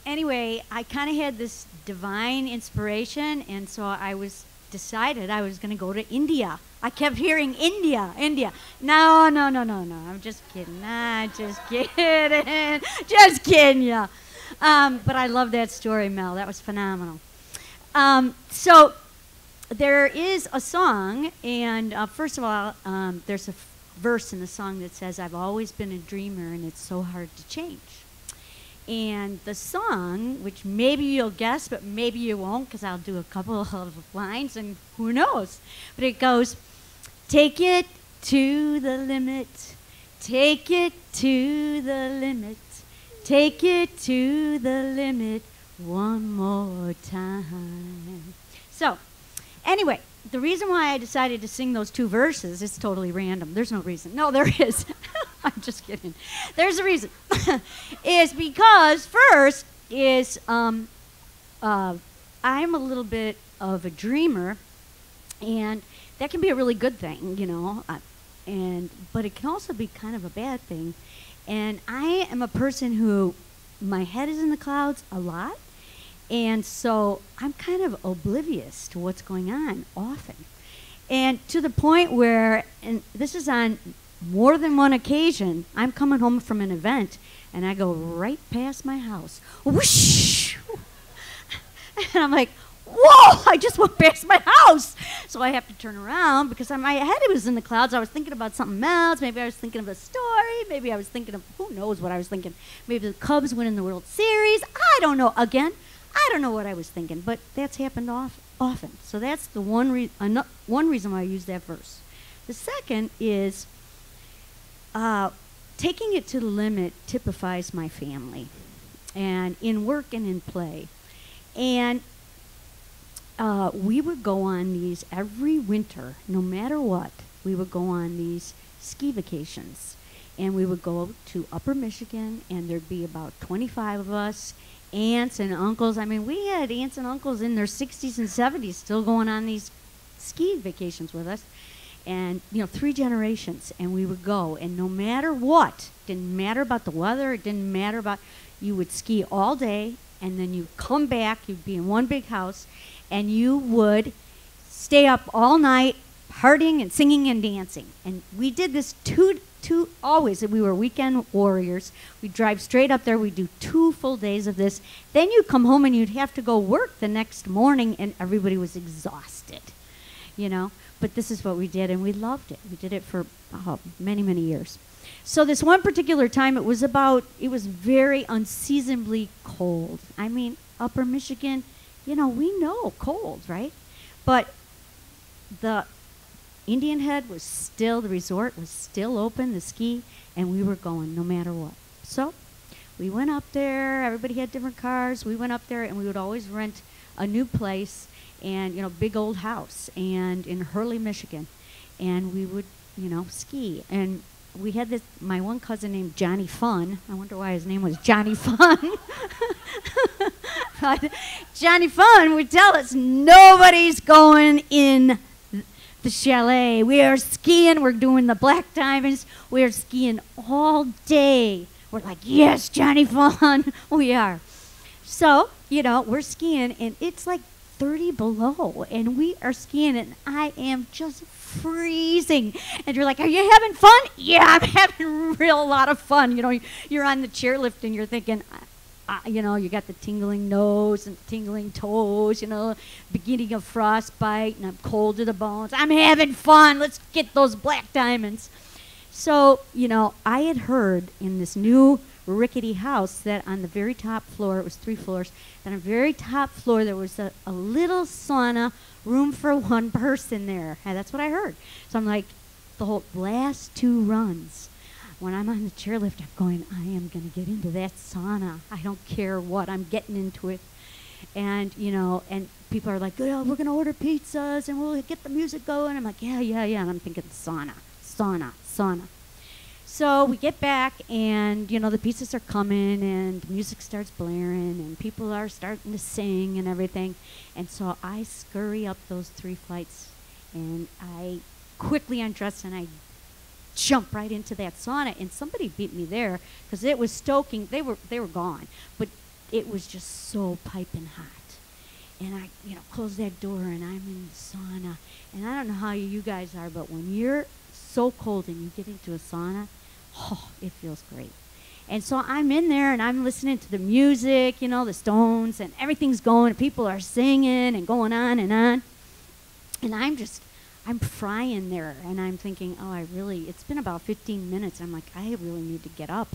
anyway, I kind of had this divine inspiration, and so decided I was going to go to India. I kept hearing India. No. I'm just kidding. Just kidding you. But I love that story, Mel. That was phenomenal. So there is a song, and first of all, there's a verse in the song that says, "I've always been a dreamer, and it's so hard to change." And the song, which maybe you'll guess, but maybe you won't, because I'll do a couple of lines, and who knows. But it goes, "Take it to the limit, take it to the limit, take it to the limit one more time." So, anyway, the reason why I decided to sing those 2 verses is totally random. There's no reason. No, there is. I'm just kidding. There's a reason. Is because first is I'm a little bit of a dreamer, and that can be a really good thing, you know. But it can also be kind of a bad thing. And I am a person who my head is in the clouds a lot. And so I'm kind of oblivious to what's going on often. And to the point where, and this is on more than one occasion, I'm coming home from an event and I go right past my house. Whoosh! And I'm like, whoa, I just went past my house. So I have to turn around because my head was in the clouds. I was thinking about something else. Maybe I was thinking of a story. Maybe I was thinking of, who knows what I was thinking. Maybe the Cubs win in the World Series. I don't know. Again, I don't know what I was thinking, but that's happened often. So that's the one reason why I use that verse. The second is taking it to the limit typifies my family, and in work and in play. And we would go on these every winter, no matter what. We would go on these ski vacations, and we would go to Upper Michigan, and there'd be about 25 of us, aunts and uncles. I mean, we had aunts and uncles in their 60s and 70s still going on these ski vacations with us. And, 3 generations, and we would go. And no matter what, didn't matter about the weather, it didn't matter about, you would ski all day, and then you'd come back, you'd be in one big house, and you would stay up all night partying and singing and dancing. And we did this always. We were weekend warriors. We'd drive straight up there. We'd do 2 full days of this. Then you'd come home and you'd have to go work the next morning, and everybody was exhausted, But this is what we did, and we loved it. We did it for many, many years. So this one particular time, it was very unseasonably cold. I mean, Upper Michigan, we know cold, right? But the Indian Head was still, the resort was still open, the ski, and we were going no matter what. So we went up there. Everybody had different cars. We went up there, and we would always rent a new place, and big old house, and in Hurley, Michigan, and we would ski. And we had my one cousin named Johnny Fun. I wonder why his name was Johnny Fun. But Johnny Fun would tell us, nobody's going in the chalet. We are skiing. We're doing the Black Diamonds. We are skiing all day. We're like, yes, Johnny Fun. We are. So, we're skiing, and it's like 30 below, and we are skiing, and I am just freezing. And you're like, are you having fun? Yeah, I'm having a lot of fun. You're on the chairlift, and you're thinking, you got the tingling nose and tingling toes, beginning of frostbite, and I'm cold to the bones. I'm having fun. Let's get those Black Diamonds. So, I had heard in this new rickety house that on the very top floor, it was 3 floors, that on the very top floor there was a little sauna, room for 1 person there. And that's what I heard. So I'm like, the last 2 runs, when I'm on the chairlift, I'm going, I am going to get into that sauna. I don't care what, I'm getting into it. And, and people are like, oh, we're going to order pizzas and we'll get the music going. I'm like, yeah. And I'm thinking sauna. So we get back, and, the pizzas are coming, and the music starts blaring, and people are starting to sing and everything. And so I scurry up those 3 flights, and I quickly undress, and I jump right into that sauna. And somebody beat me there because it was stoking. They were gone, but it was just so piping hot. And I, close that door, and I'm in the sauna. And I don't know how you guys are, but when you're so cold and you get into a sauna, it feels great. And so I'm in there, and I'm listening to the music, the Stones, and everything's going. People are singing and going on and on. And I'm frying there, and I'm thinking, it's been about 15 minutes. I'm like, I really need to get up.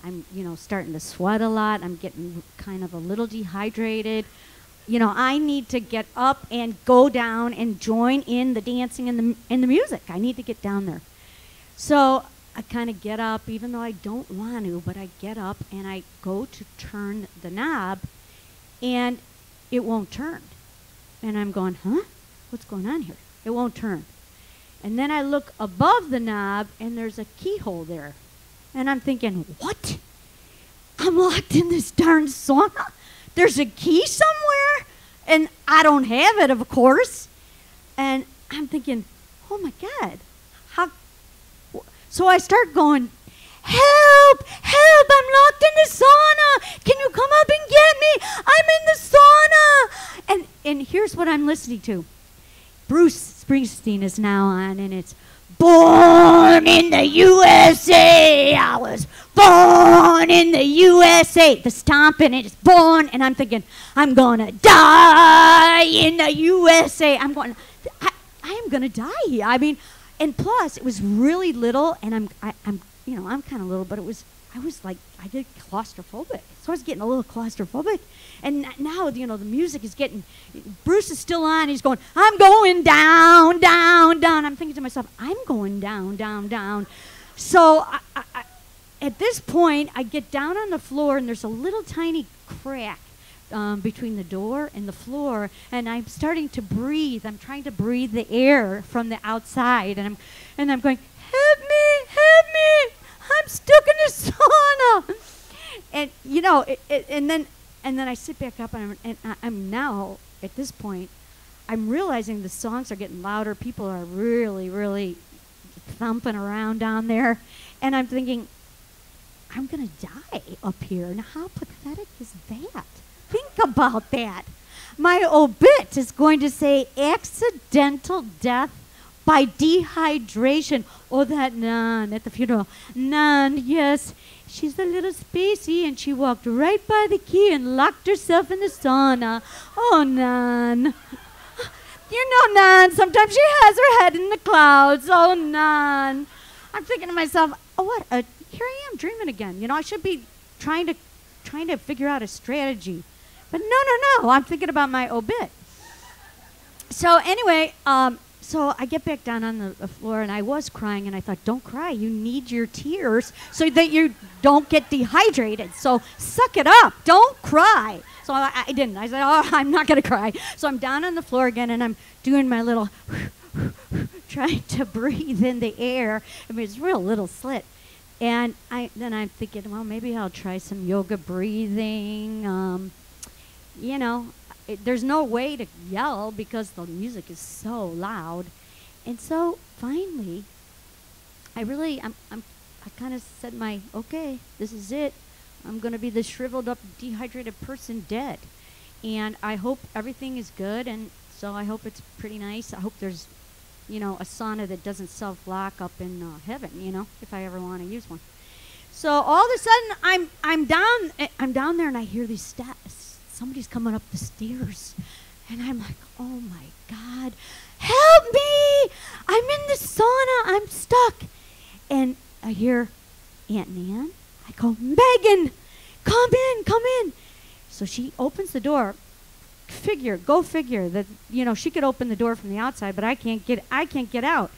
I'm, starting to sweat a lot. I'm getting kind of a little dehydrated. I need to get up and go down and join in the dancing and the music. I need to get down there. So I kind of get up, even though I don't want to, but I get up and I go to turn the knob, and it won't turn. And I'm going, huh? What's going on here? It won't turn. And then I look above the knob, and there's a keyhole there. And I'm thinking, what? I'm locked in this darn sauna? There's a key somewhere? And I don't have it, of course. And I'm thinking, oh my God, how? So I start going, help, help, I'm locked in the sauna. Can you come up and get me? I'm in the sauna. And here's what I'm listening to. Bruce Springsteen is now on, and it's born in the USA. I was born in the USA. The stomping, it's born, and I'm thinking, I'm gonna die in the USA. I am gonna die here. I mean, and plus it was really little, and I'm kind of little, but I was like, I get claustrophobic. So I was getting a little claustrophobic. And now, the music is getting, Bruce is still on. He's going, I'm going down, down, down. I'm thinking to myself, I'm going down, down, down. So at this point, I get down on the floor, and there's a little tiny crack between the door and the floor, and I'm starting to breathe. I'm trying to breathe the air from the outside, and I'm going, help me, help me. I'm stuck in the sauna. And then I sit back up, and I'm now, at this point, I'm realizing the songs are getting louder. People are really, really thumping around down there. And I'm thinking, I'm going to die up here. Now, how pathetic is that? Think about that. My obit is going to say accidental death by dehydration. Oh, that nun at the funeral. Nun, yes. She's a little spacey, and she walked right by the key and locked herself in the sauna. Oh, Nun. Nun, sometimes she has her head in the clouds. Oh, Nun. I'm thinking to myself, oh, what? Here I am dreaming again. I should be trying to figure out a strategy. But no. I'm thinking about my obit. So anyway, so I get back down on the floor, and I was crying, and I thought, don't cry. You need your tears so that you don't get dehydrated. So suck it up. Don't cry. So I didn't. I said, oh, I'm not going to cry. So I'm down on the floor again, and I'm doing my little trying to breathe in the air. I mean, it's a real little slit. And then I'm thinking, well, maybe I'll try some yoga breathing. There's no way to yell because the music is so loud. And so finally, I kind of said okay, this is it. I'm going to be the shriveled up, dehydrated person dead. And I hope everything is good, and so I hope it's pretty nice. I hope there's, a sauna that doesn't self-lock up in heaven, if I ever want to use one. So all of a sudden, I'm down there, and I hear these steps. Somebody's coming up the stairs, and I'm like, oh my God, help me! I'm in the sauna, I'm stuck. And I hear Aunt Nan. I go, Megan, come in. So she opens the door. Go figure that, she could open the door from the outside, but I can't get out.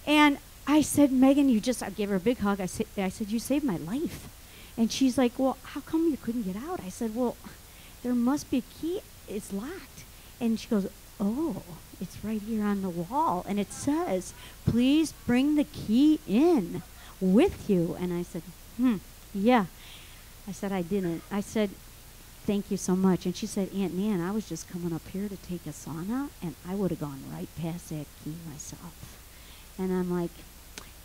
And I said, Megan, I gave her a big hug. I said, you saved my life. And she's like, well, how come you couldn't get out? I said, well, there must be a key. It's locked. And she goes, oh, it's right here on the wall. And it says, please bring the key in with you. And I said, yeah. I said, I didn't. I said, thank you so much. And she said, Aunt Nan, I was just coming up here to take a sauna, and I would have gone right past that key myself. And I'm like,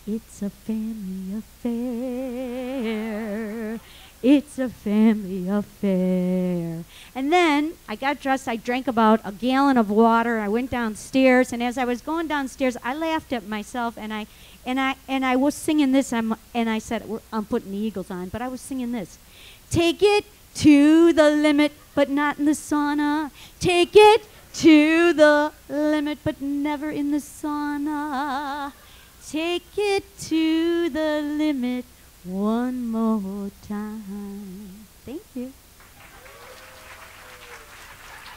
it's a family affair. It's a family affair. And then I got dressed. I drank about a gallon of water. I went downstairs, and as I was going downstairs, I laughed at myself, and I was singing this. And I said, I'm putting the Eagles on, but I was singing this. Take it to the limit, but not in the sauna. Take it to the limit, but never in the sauna. Take it to the limit one more time. Thank you.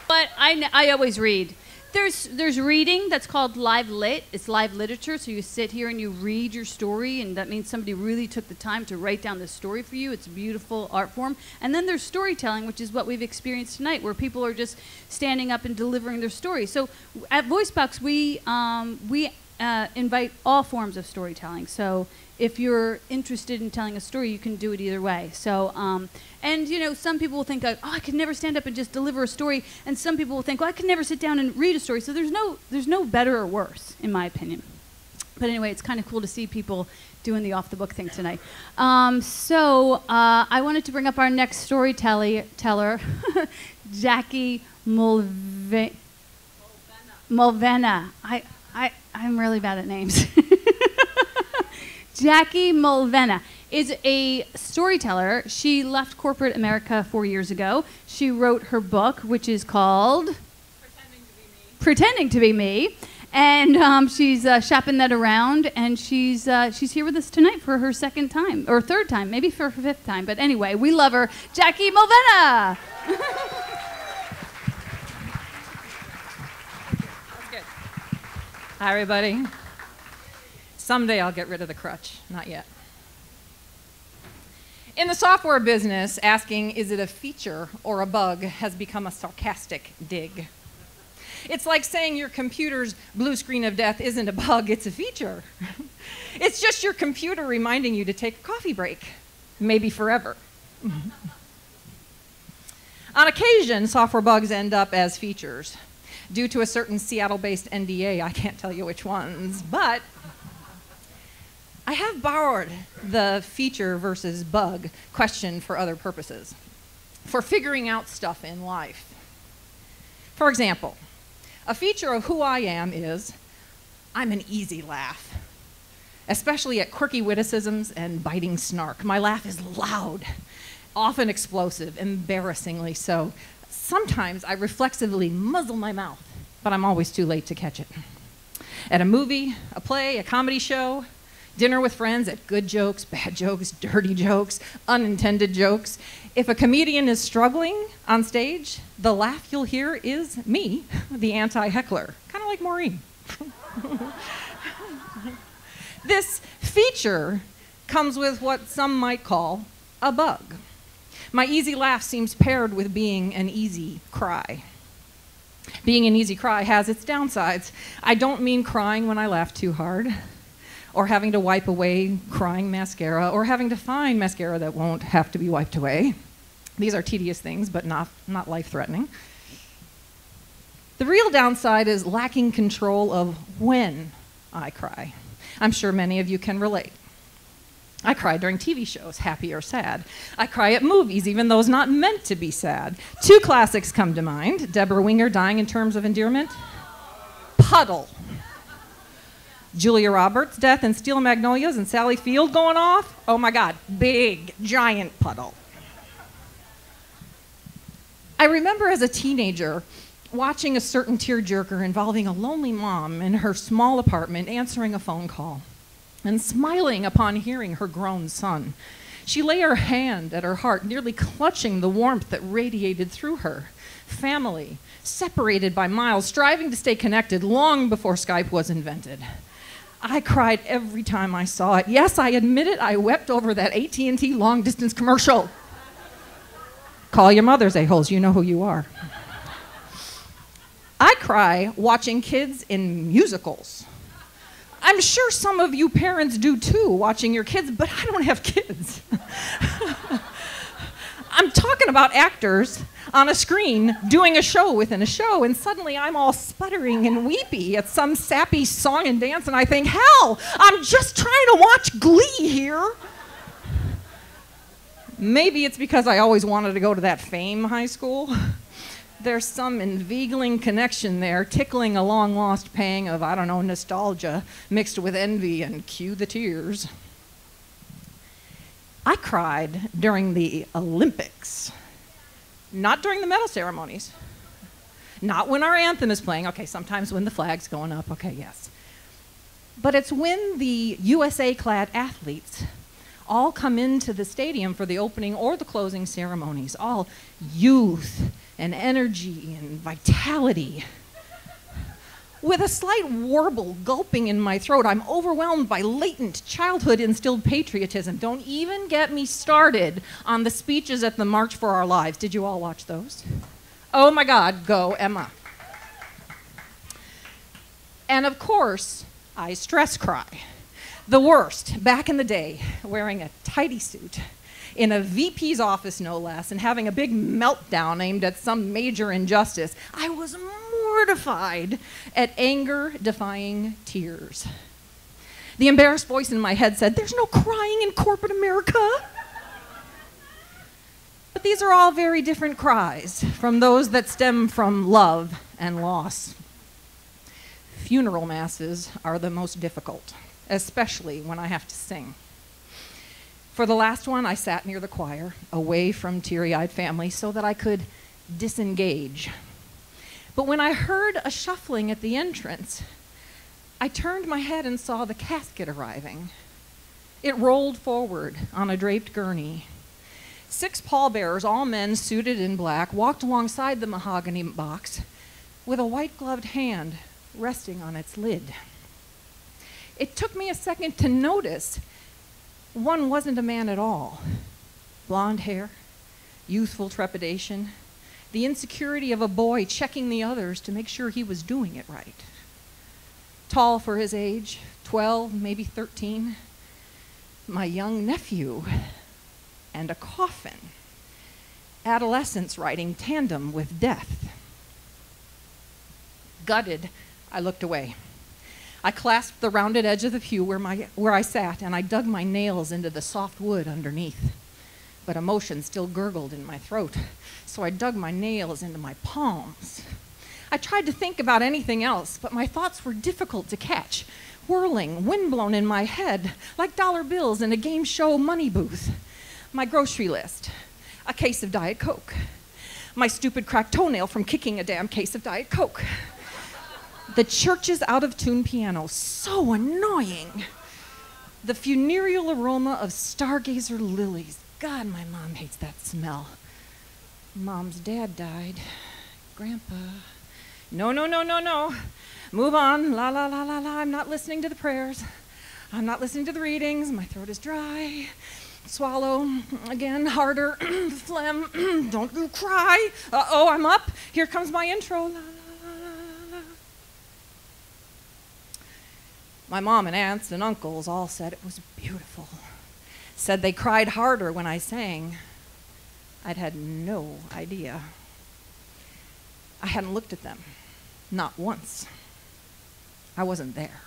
But I always read. There's reading that's called live lit. It's live literature, so you sit here and you read your story, and that means somebody really took the time to write down the story for you. It's a beautiful art form. And then there's storytelling, which is what we've experienced tonight, where people are just standing up and delivering their story. So at Voicebox, we invite all forms of storytelling. So if you're interested in telling a story, you can do it either way. So, and you know, some people will think, oh, I could never stand up and just deliver a story, and some people will think, well, I could never sit down and read a story. So there's no better or worse, in my opinion. But anyway, it's kind of cool to see people doing the off-the-book thing tonight. I wanted to bring up our next storyteller, Jackie Mulvena. I'm really bad at names. Jackie Mulvena is a storyteller. She left corporate America 4 years ago. She wrote her book, which is called Pretending to Be Me. And she's shopping that around, and she's here with us tonight for her second time, or third time, maybe for her fifth time. But anyway, we love her. Jackie Mulvena! Hi, everybody. Someday I'll get rid of the crutch. Not yet. In the software business, asking, is it a feature or a bug, has become a sarcastic dig. It's like saying your computer's blue screen of death isn't a bug, it's a feature. It's just your computer reminding you to take a coffee break, maybe forever. On occasion, software bugs end up as features. Due to a certain Seattle-based NDA, I can't tell you which ones, but I have borrowed the feature versus bug question for other purposes, for figuring out stuff in life. For example, a feature of who I am is I'm an easy laugh, especially at quirky witticisms and biting snark. My laugh is loud, often explosive, embarrassingly so. Sometimes I reflexively muzzle my mouth, but I'm always too late to catch it. At a movie, a play, a comedy show, dinner with friends, at good jokes, bad jokes, dirty jokes, unintended jokes. If a comedian is struggling on stage, the laugh you'll hear is me, the anti-heckler, kind of like Maureen. This feature comes with what some might call a bug. My easy laugh seems paired with being an easy cry. Being an easy cry has its downsides. I don't mean crying when I laugh too hard, or having to wipe away crying mascara, or having to find mascara that won't have to be wiped away. These are tedious things, but not life-threatening. The real downside is lacking control of when I cry. I'm sure many of you can relate. I cry during TV shows, happy or sad. I cry at movies, even those not meant to be sad. Two classics come to mind. Deborah Winger dying in terms of endearment. Puddle. Julia Roberts' death in Steel Magnolias and Sally Field going off. Oh my God, big, giant puddle. I remember as a teenager watching a certain tearjerker involving a lonely mom in her small apartment answering a phone call and smiling upon hearing her grown son. She lay her hand at her heart, nearly clutching the warmth that radiated through her. Family, separated by miles, striving to stay connected long before Skype was invented. I cried every time I saw it. Yes, I admit it, I wept over that AT&T long-distance commercial. Call your mothers, a-holes, you know who you are. I cry watching kids in musicals. I'm sure some of you parents do too, watching your kids, but I don't have kids. I'm talking about actors on a screen doing a show within a show, and suddenly I'm all sputtering and weepy at some sappy song and dance, and I think, hell, I'm just trying to watch Glee here. Maybe it's because I always wanted to go to that Fame high school. There's some inveigling connection there, tickling a long-lost pang of, I don't know, nostalgia mixed with envy, and cue the tears. I cried during the Olympics, not during the medal ceremonies, not when our anthem is playing. Okay, sometimes when the flag's going up, okay, yes. But it's when the USA-clad athletes all come into the stadium for the opening or the closing ceremonies, all youth and energy and vitality. With a slight warble gulping in my throat, I'm overwhelmed by latent childhood-instilled patriotism. Don't even get me started on the speeches at the March for Our Lives. Did you all watch those? Oh my God, go Emma. And of course, I stress cry. The worst, back in the day, wearing a tidy suit, in a VP's office no less, and having a big meltdown aimed at some major injustice. I was mortified at anger-defying tears. The embarrassed voice in my head said, "There's no crying in corporate America." But these are all very different cries from those that stem from love and loss. Funeral masses are the most difficult, especially when I have to sing. For the last one, I sat near the choir, away from teary-eyed family, so that I could disengage. But when I heard a shuffling at the entrance, I turned my head and saw the casket arriving. It rolled forward on a draped gurney. 6 pallbearers, all men suited in black, walked alongside the mahogany box with a white-gloved hand resting on its lid. It took me a second to notice one wasn't a man at all. Blonde hair, youthful trepidation, the insecurity of a boy checking the others to make sure he was doing it right. Tall for his age, 12, maybe 13. My young nephew, and a coffin. Adolescence riding tandem with death. Gutted, I looked away. I clasped the rounded edge of the pew where I sat, and I dug my nails into the soft wood underneath. But emotion still gurgled in my throat, so I dug my nails into my palms. I tried to think about anything else, but my thoughts were difficult to catch, whirling, windblown in my head, like dollar bills in a game show money booth. My grocery list, a case of Diet Coke. My stupid cracked toenail from kicking a damn case of Diet Coke. The church's out-of-tune piano, so annoying. The funereal aroma of stargazer lilies. God, my mom hates that smell. Mom's dad died. Grandpa. No. Move on. La, la, la, la, la. I'm not listening to the prayers. I'm not listening to the readings. My throat is dry. Swallow. Again, harder. Phlegm. Don't you cry. Uh-oh, I'm up. Here comes my intro. La, la. My mom and aunts and uncles all said it was beautiful. Said they cried harder when I sang. I'd had no idea. I hadn't looked at them, not once. I wasn't there.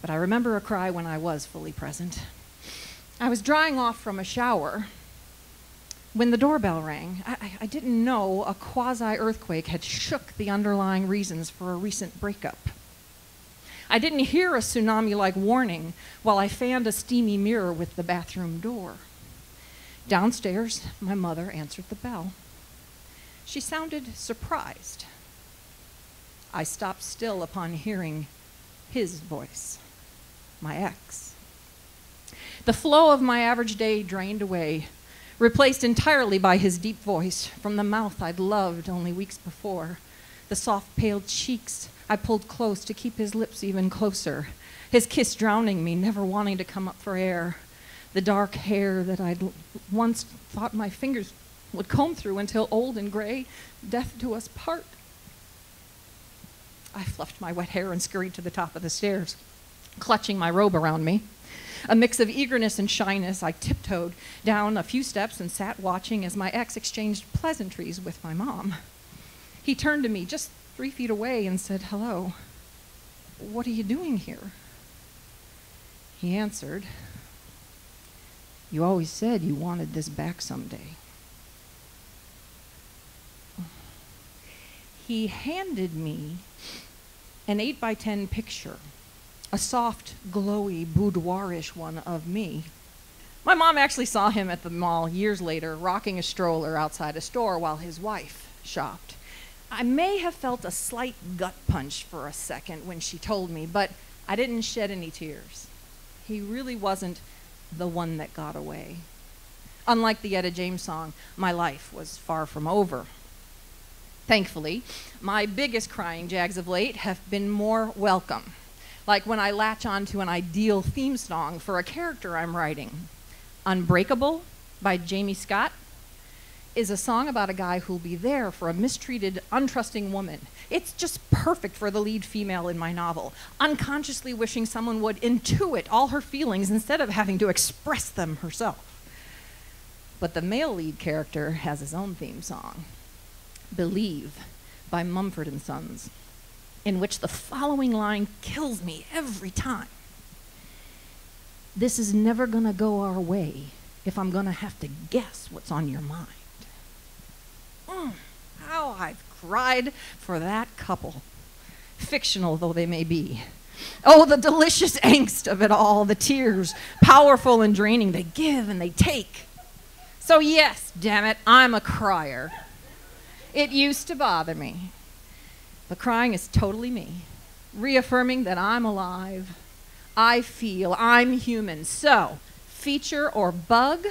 But I remember a cry when I was fully present. I was drying off from a shower when the doorbell rang. I didn't know a quasi-earthquake had shook the underlying reasons for a recent breakup. I didn't hear a tsunami-like warning while I fanned a steamy mirror with the bathroom door. Downstairs, my mother answered the bell. She sounded surprised. I stopped still upon hearing his voice, my ex. The flow of my average day drained away, replaced entirely by his deep voice from the mouth I'd loved only weeks before, the soft, pale cheeks I pulled close to keep his lips even closer, his kiss drowning me, never wanting to come up for air, the dark hair that I'd once thought my fingers would comb through until old and gray, death do us part. I fluffed my wet hair and scurried to the top of the stairs, clutching my robe around me. A mix of eagerness and shyness, I tiptoed down a few steps and sat watching as my ex exchanged pleasantries with my mom. He turned to me just 3 feet away and said, "Hello, what are you doing here?" He answered, "You always said you wanted this back someday." He handed me an 8x10 picture, a soft, glowy, boudoir-ish one of me. My mom actually saw him at the mall years later, rocking a stroller outside a store while his wife shopped. I may have felt a slight gut punch for a second when she told me, but I didn't shed any tears. He really wasn't the one that got away. Unlike the Etta James song, my life was far from over. Thankfully, my biggest crying jags of late have been more welcome. Like when I latch onto an ideal theme song for a character I'm writing. Unbreakable by Jamie Scott is a song about a guy who'll be there for a mistreated, untrusting woman. It's just perfect for the lead female in my novel, unconsciously wishing someone would intuit all her feelings instead of having to express them herself. But the male lead character has his own theme song, Believe by Mumford & Sons, in which the following line kills me every time. This is never gonna go our way if I'm gonna have to guess what's on your mind. How I've cried for that couple, fictional though they may be. Oh, the delicious angst of it all, the tears, powerful and draining, they give and they take. So yes, damn it, I'm a crier. It used to bother me. But crying is totally me, reaffirming that I'm alive, I feel, I'm human. So, feature or bug,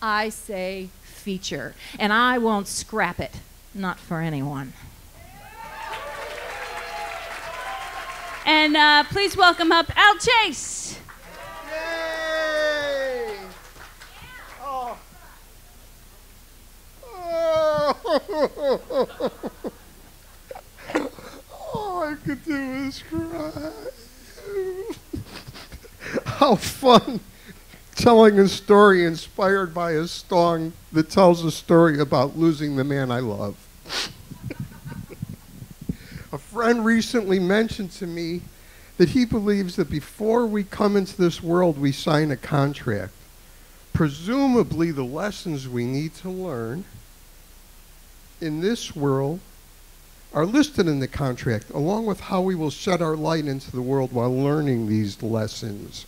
I say feature, and I won't scrap it, not for anyone. And please welcome up Al Chase. Yay! Oh. All I could do is cry. How fun telling a story inspired by a song that tells a story about losing the man I love. A friend recently mentioned to me that he believes that before we come into this world, we sign a contract. Presumably, the lessons we need to learn in this world are listed in the contract, along with how we will shed our light into the world while learning these lessons.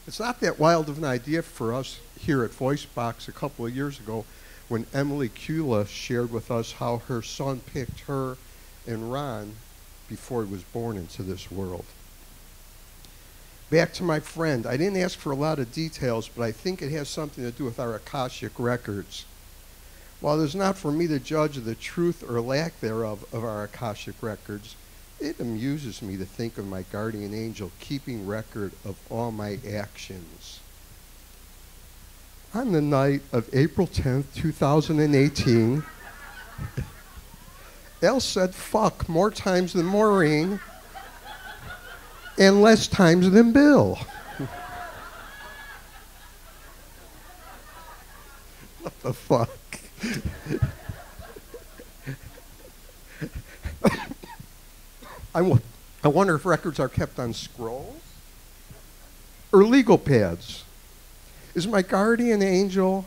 It's not that wild of an idea for us here at Voicebox a couple of years ago when Emily Kula shared with us how her son picked her and Ron before he was born into this world. Back to my friend. I didn't ask for a lot of details, but I think it has something to do with our Akashic records. While it is not for me to judge the truth or lack thereof of our Akashic records, it amuses me to think of my guardian angel keeping record of all my actions. On the night of April 10th, 2018, Elle said fuck more times than Maureen and less times than Bill. What the fuck? I wonder if records are kept on scrolls or legal pads. Is my guardian angel,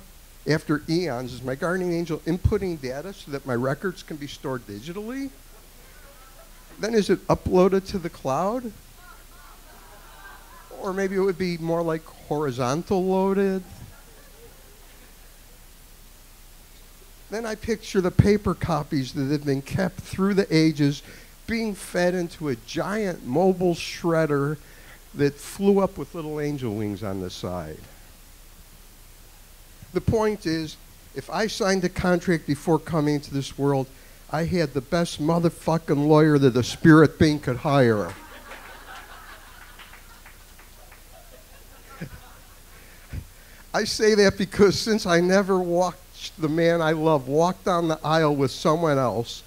after eons, is my guardian angel inputting data so that my records can be stored digitally? Then is it uploaded to the cloud? Or maybe it would be more like horizontal loaded? Then I picture the paper copies that have been kept through the ages being fed into a giant mobile shredder that flew up with little angel wings on the side. The point is, if I signed a contract before coming into this world, I had the best motherfucking lawyer that a spirit being could hire. I say that because since I never watched the man I love walk down the aisle with someone else,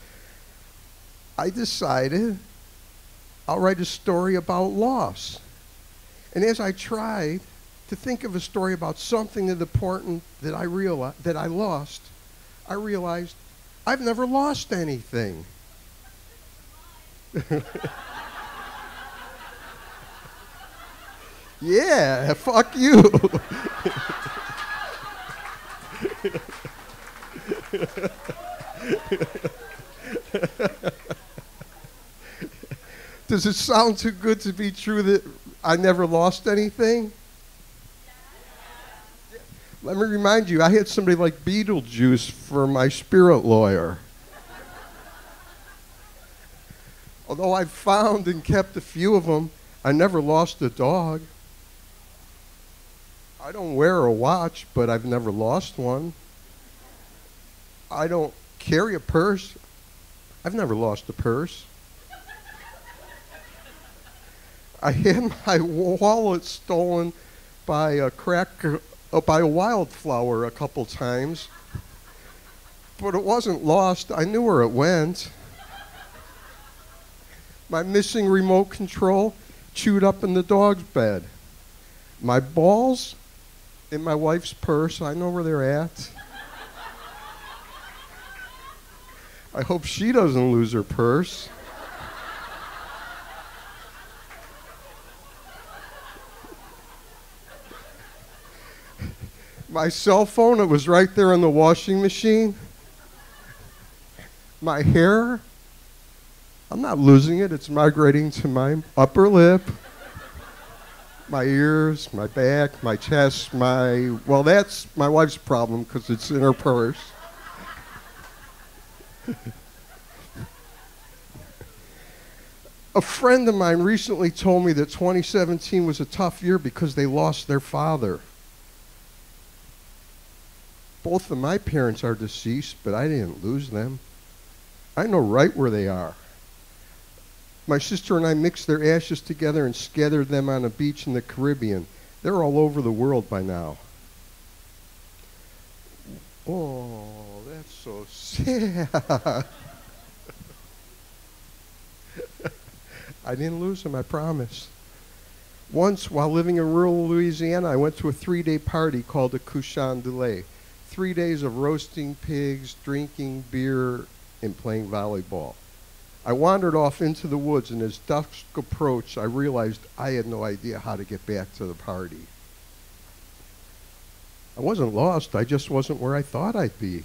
I decided I'll write a story about loss. And as I tried to think of a story about something that important that I lost, I realized I've never lost anything. Yeah, fuck you. Does it sound too good to be true that I never lost anything? Let me remind you, I had somebody like Beetlejuice for my spirit lawyer. Although I've found and kept a few of them, I never lost a dog. I don't wear a watch, but I've never lost one. I don't carry a purse? I've never lost a purse. I had my wallet stolen by by a wildflower a couple times, but it wasn't lost. I knew where it went. My missing remote control chewed up in the dog's bed. My balls in my wife's purse. I know where they're at. I hope she doesn't lose her purse. My cell phone, it was right there in the washing machine. My hair, I'm not losing it. It's migrating to my upper lip. My ears, my back, my chest, well, that's my wife's problem because it's in her purse. A friend of mine recently told me that 2017 was a tough year because they lost their father. Both of my parents are deceased, but I didn't lose them. I know right where they are. My sister and I mixed their ashes together and scattered them on a beach in the Caribbean. They're all over the world by now. Oh, that's so sad. I didn't lose them, I promise. Once, while living in rural Louisiana, I went to a 3-day party called the Couchon de Lait. 3 days of roasting pigs, drinking beer, and playing volleyball. I wandered off into the woods, and as dusk approached, I realized I had no idea how to get back to the party. I wasn't lost, I just wasn't where I thought I'd be.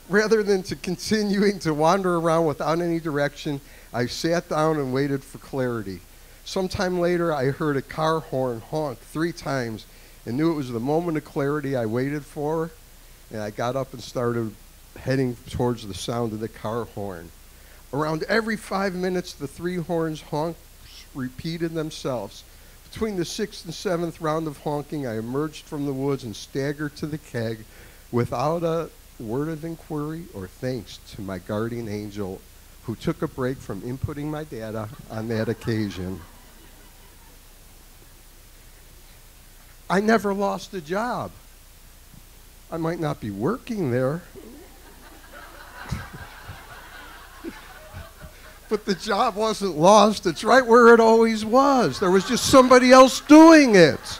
Rather than continuing to wander around without any direction, I sat down and waited for clarity. Sometime later, I heard a car horn honk 3 times and knew it was the moment of clarity I waited for, and I got up and started heading towards the sound of the car horn. Around every 5 minutes, the 3 horns honks repeated themselves. Between the 6th and 7th round of honking, I emerged from the woods and staggered to the keg without a word of inquiry or thanks to my guardian angel who took a break from inputting my data on that occasion. I never lost a job. I might not be working there, but the job wasn't lost. It's right where it always was. There was just somebody else doing it.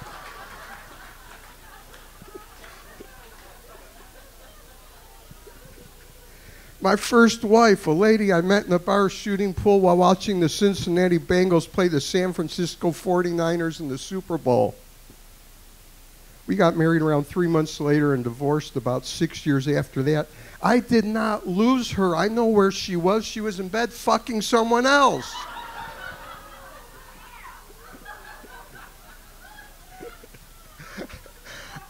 My first wife, a lady I met in a bar shooting pool while watching the Cincinnati Bengals play the San Francisco 49ers in the Super Bowl. We got married around 3 months later and divorced about 6 years after that. I did not lose her. I know where she was. She was in bed fucking someone else.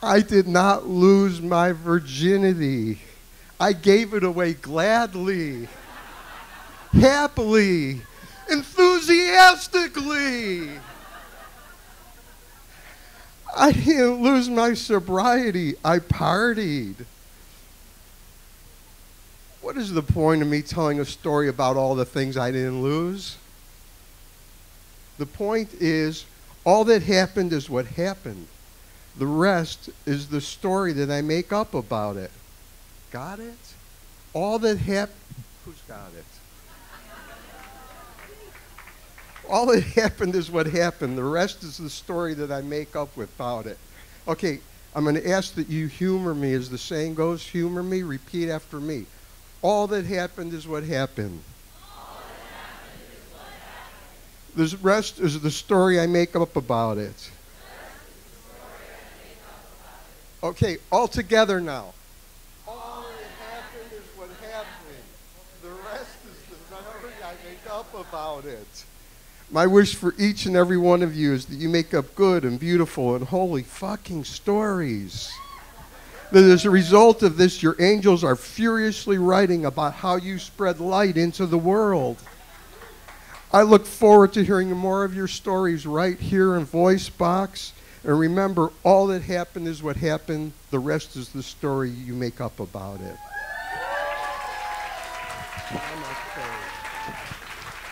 I did not lose my virginity. I gave it away gladly, happily, enthusiastically. I didn't lose my sobriety. I partied. What is the point of me telling a story about all the things I didn't lose? The point is, all that happened is what happened. The rest is the story that I make up about it. Got it? All that happened, who's got it? All that happened is what happened. The rest is the story that I make up about it. Okay, I'm going to ask that you humor me. As the saying goes, humor me, repeat after me. All that happened is what happened. All that happened is what happened. The rest is the story I make up about it. Okay, all together now. About it. My wish for each and every one of you is that you make up good and beautiful and holy fucking stories. That as a result of this, your angels are furiously writing about how you spread light into the world. I look forward to hearing more of your stories right here in Voicebox. And remember, all that happened is what happened. The rest is the story you make up about it.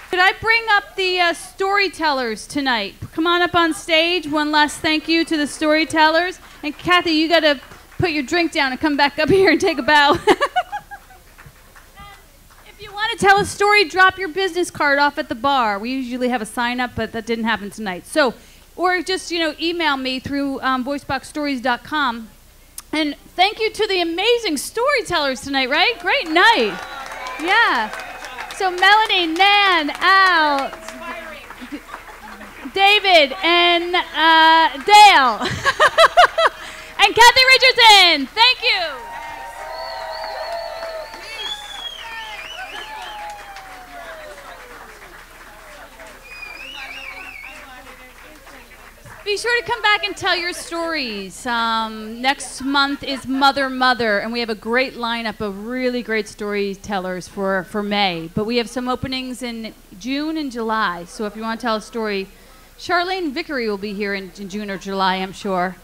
Could I bring up the storytellers tonight? Come on up on stage. One last thank you to the storytellers. And Kathy, you got to put your drink down and come back up here and take a bow. If you want to tell a story, drop your business card off at the bar. We usually have a sign up, but that didn't happen tonight. So, or just, email me through voiceboxstories.com. And thank you to the amazing storytellers tonight, right? Great night. Yeah. So Melanie, Nan, Al, David, and Dale, and Kathy Richardson. Thank you. Be sure to come back and tell your stories. Next month is Mother, and we have a great lineup of really great storytellers for May. But we have some openings in June and July. So if you want to tell a story, Charlene Vickery will be here in June or July, I'm sure.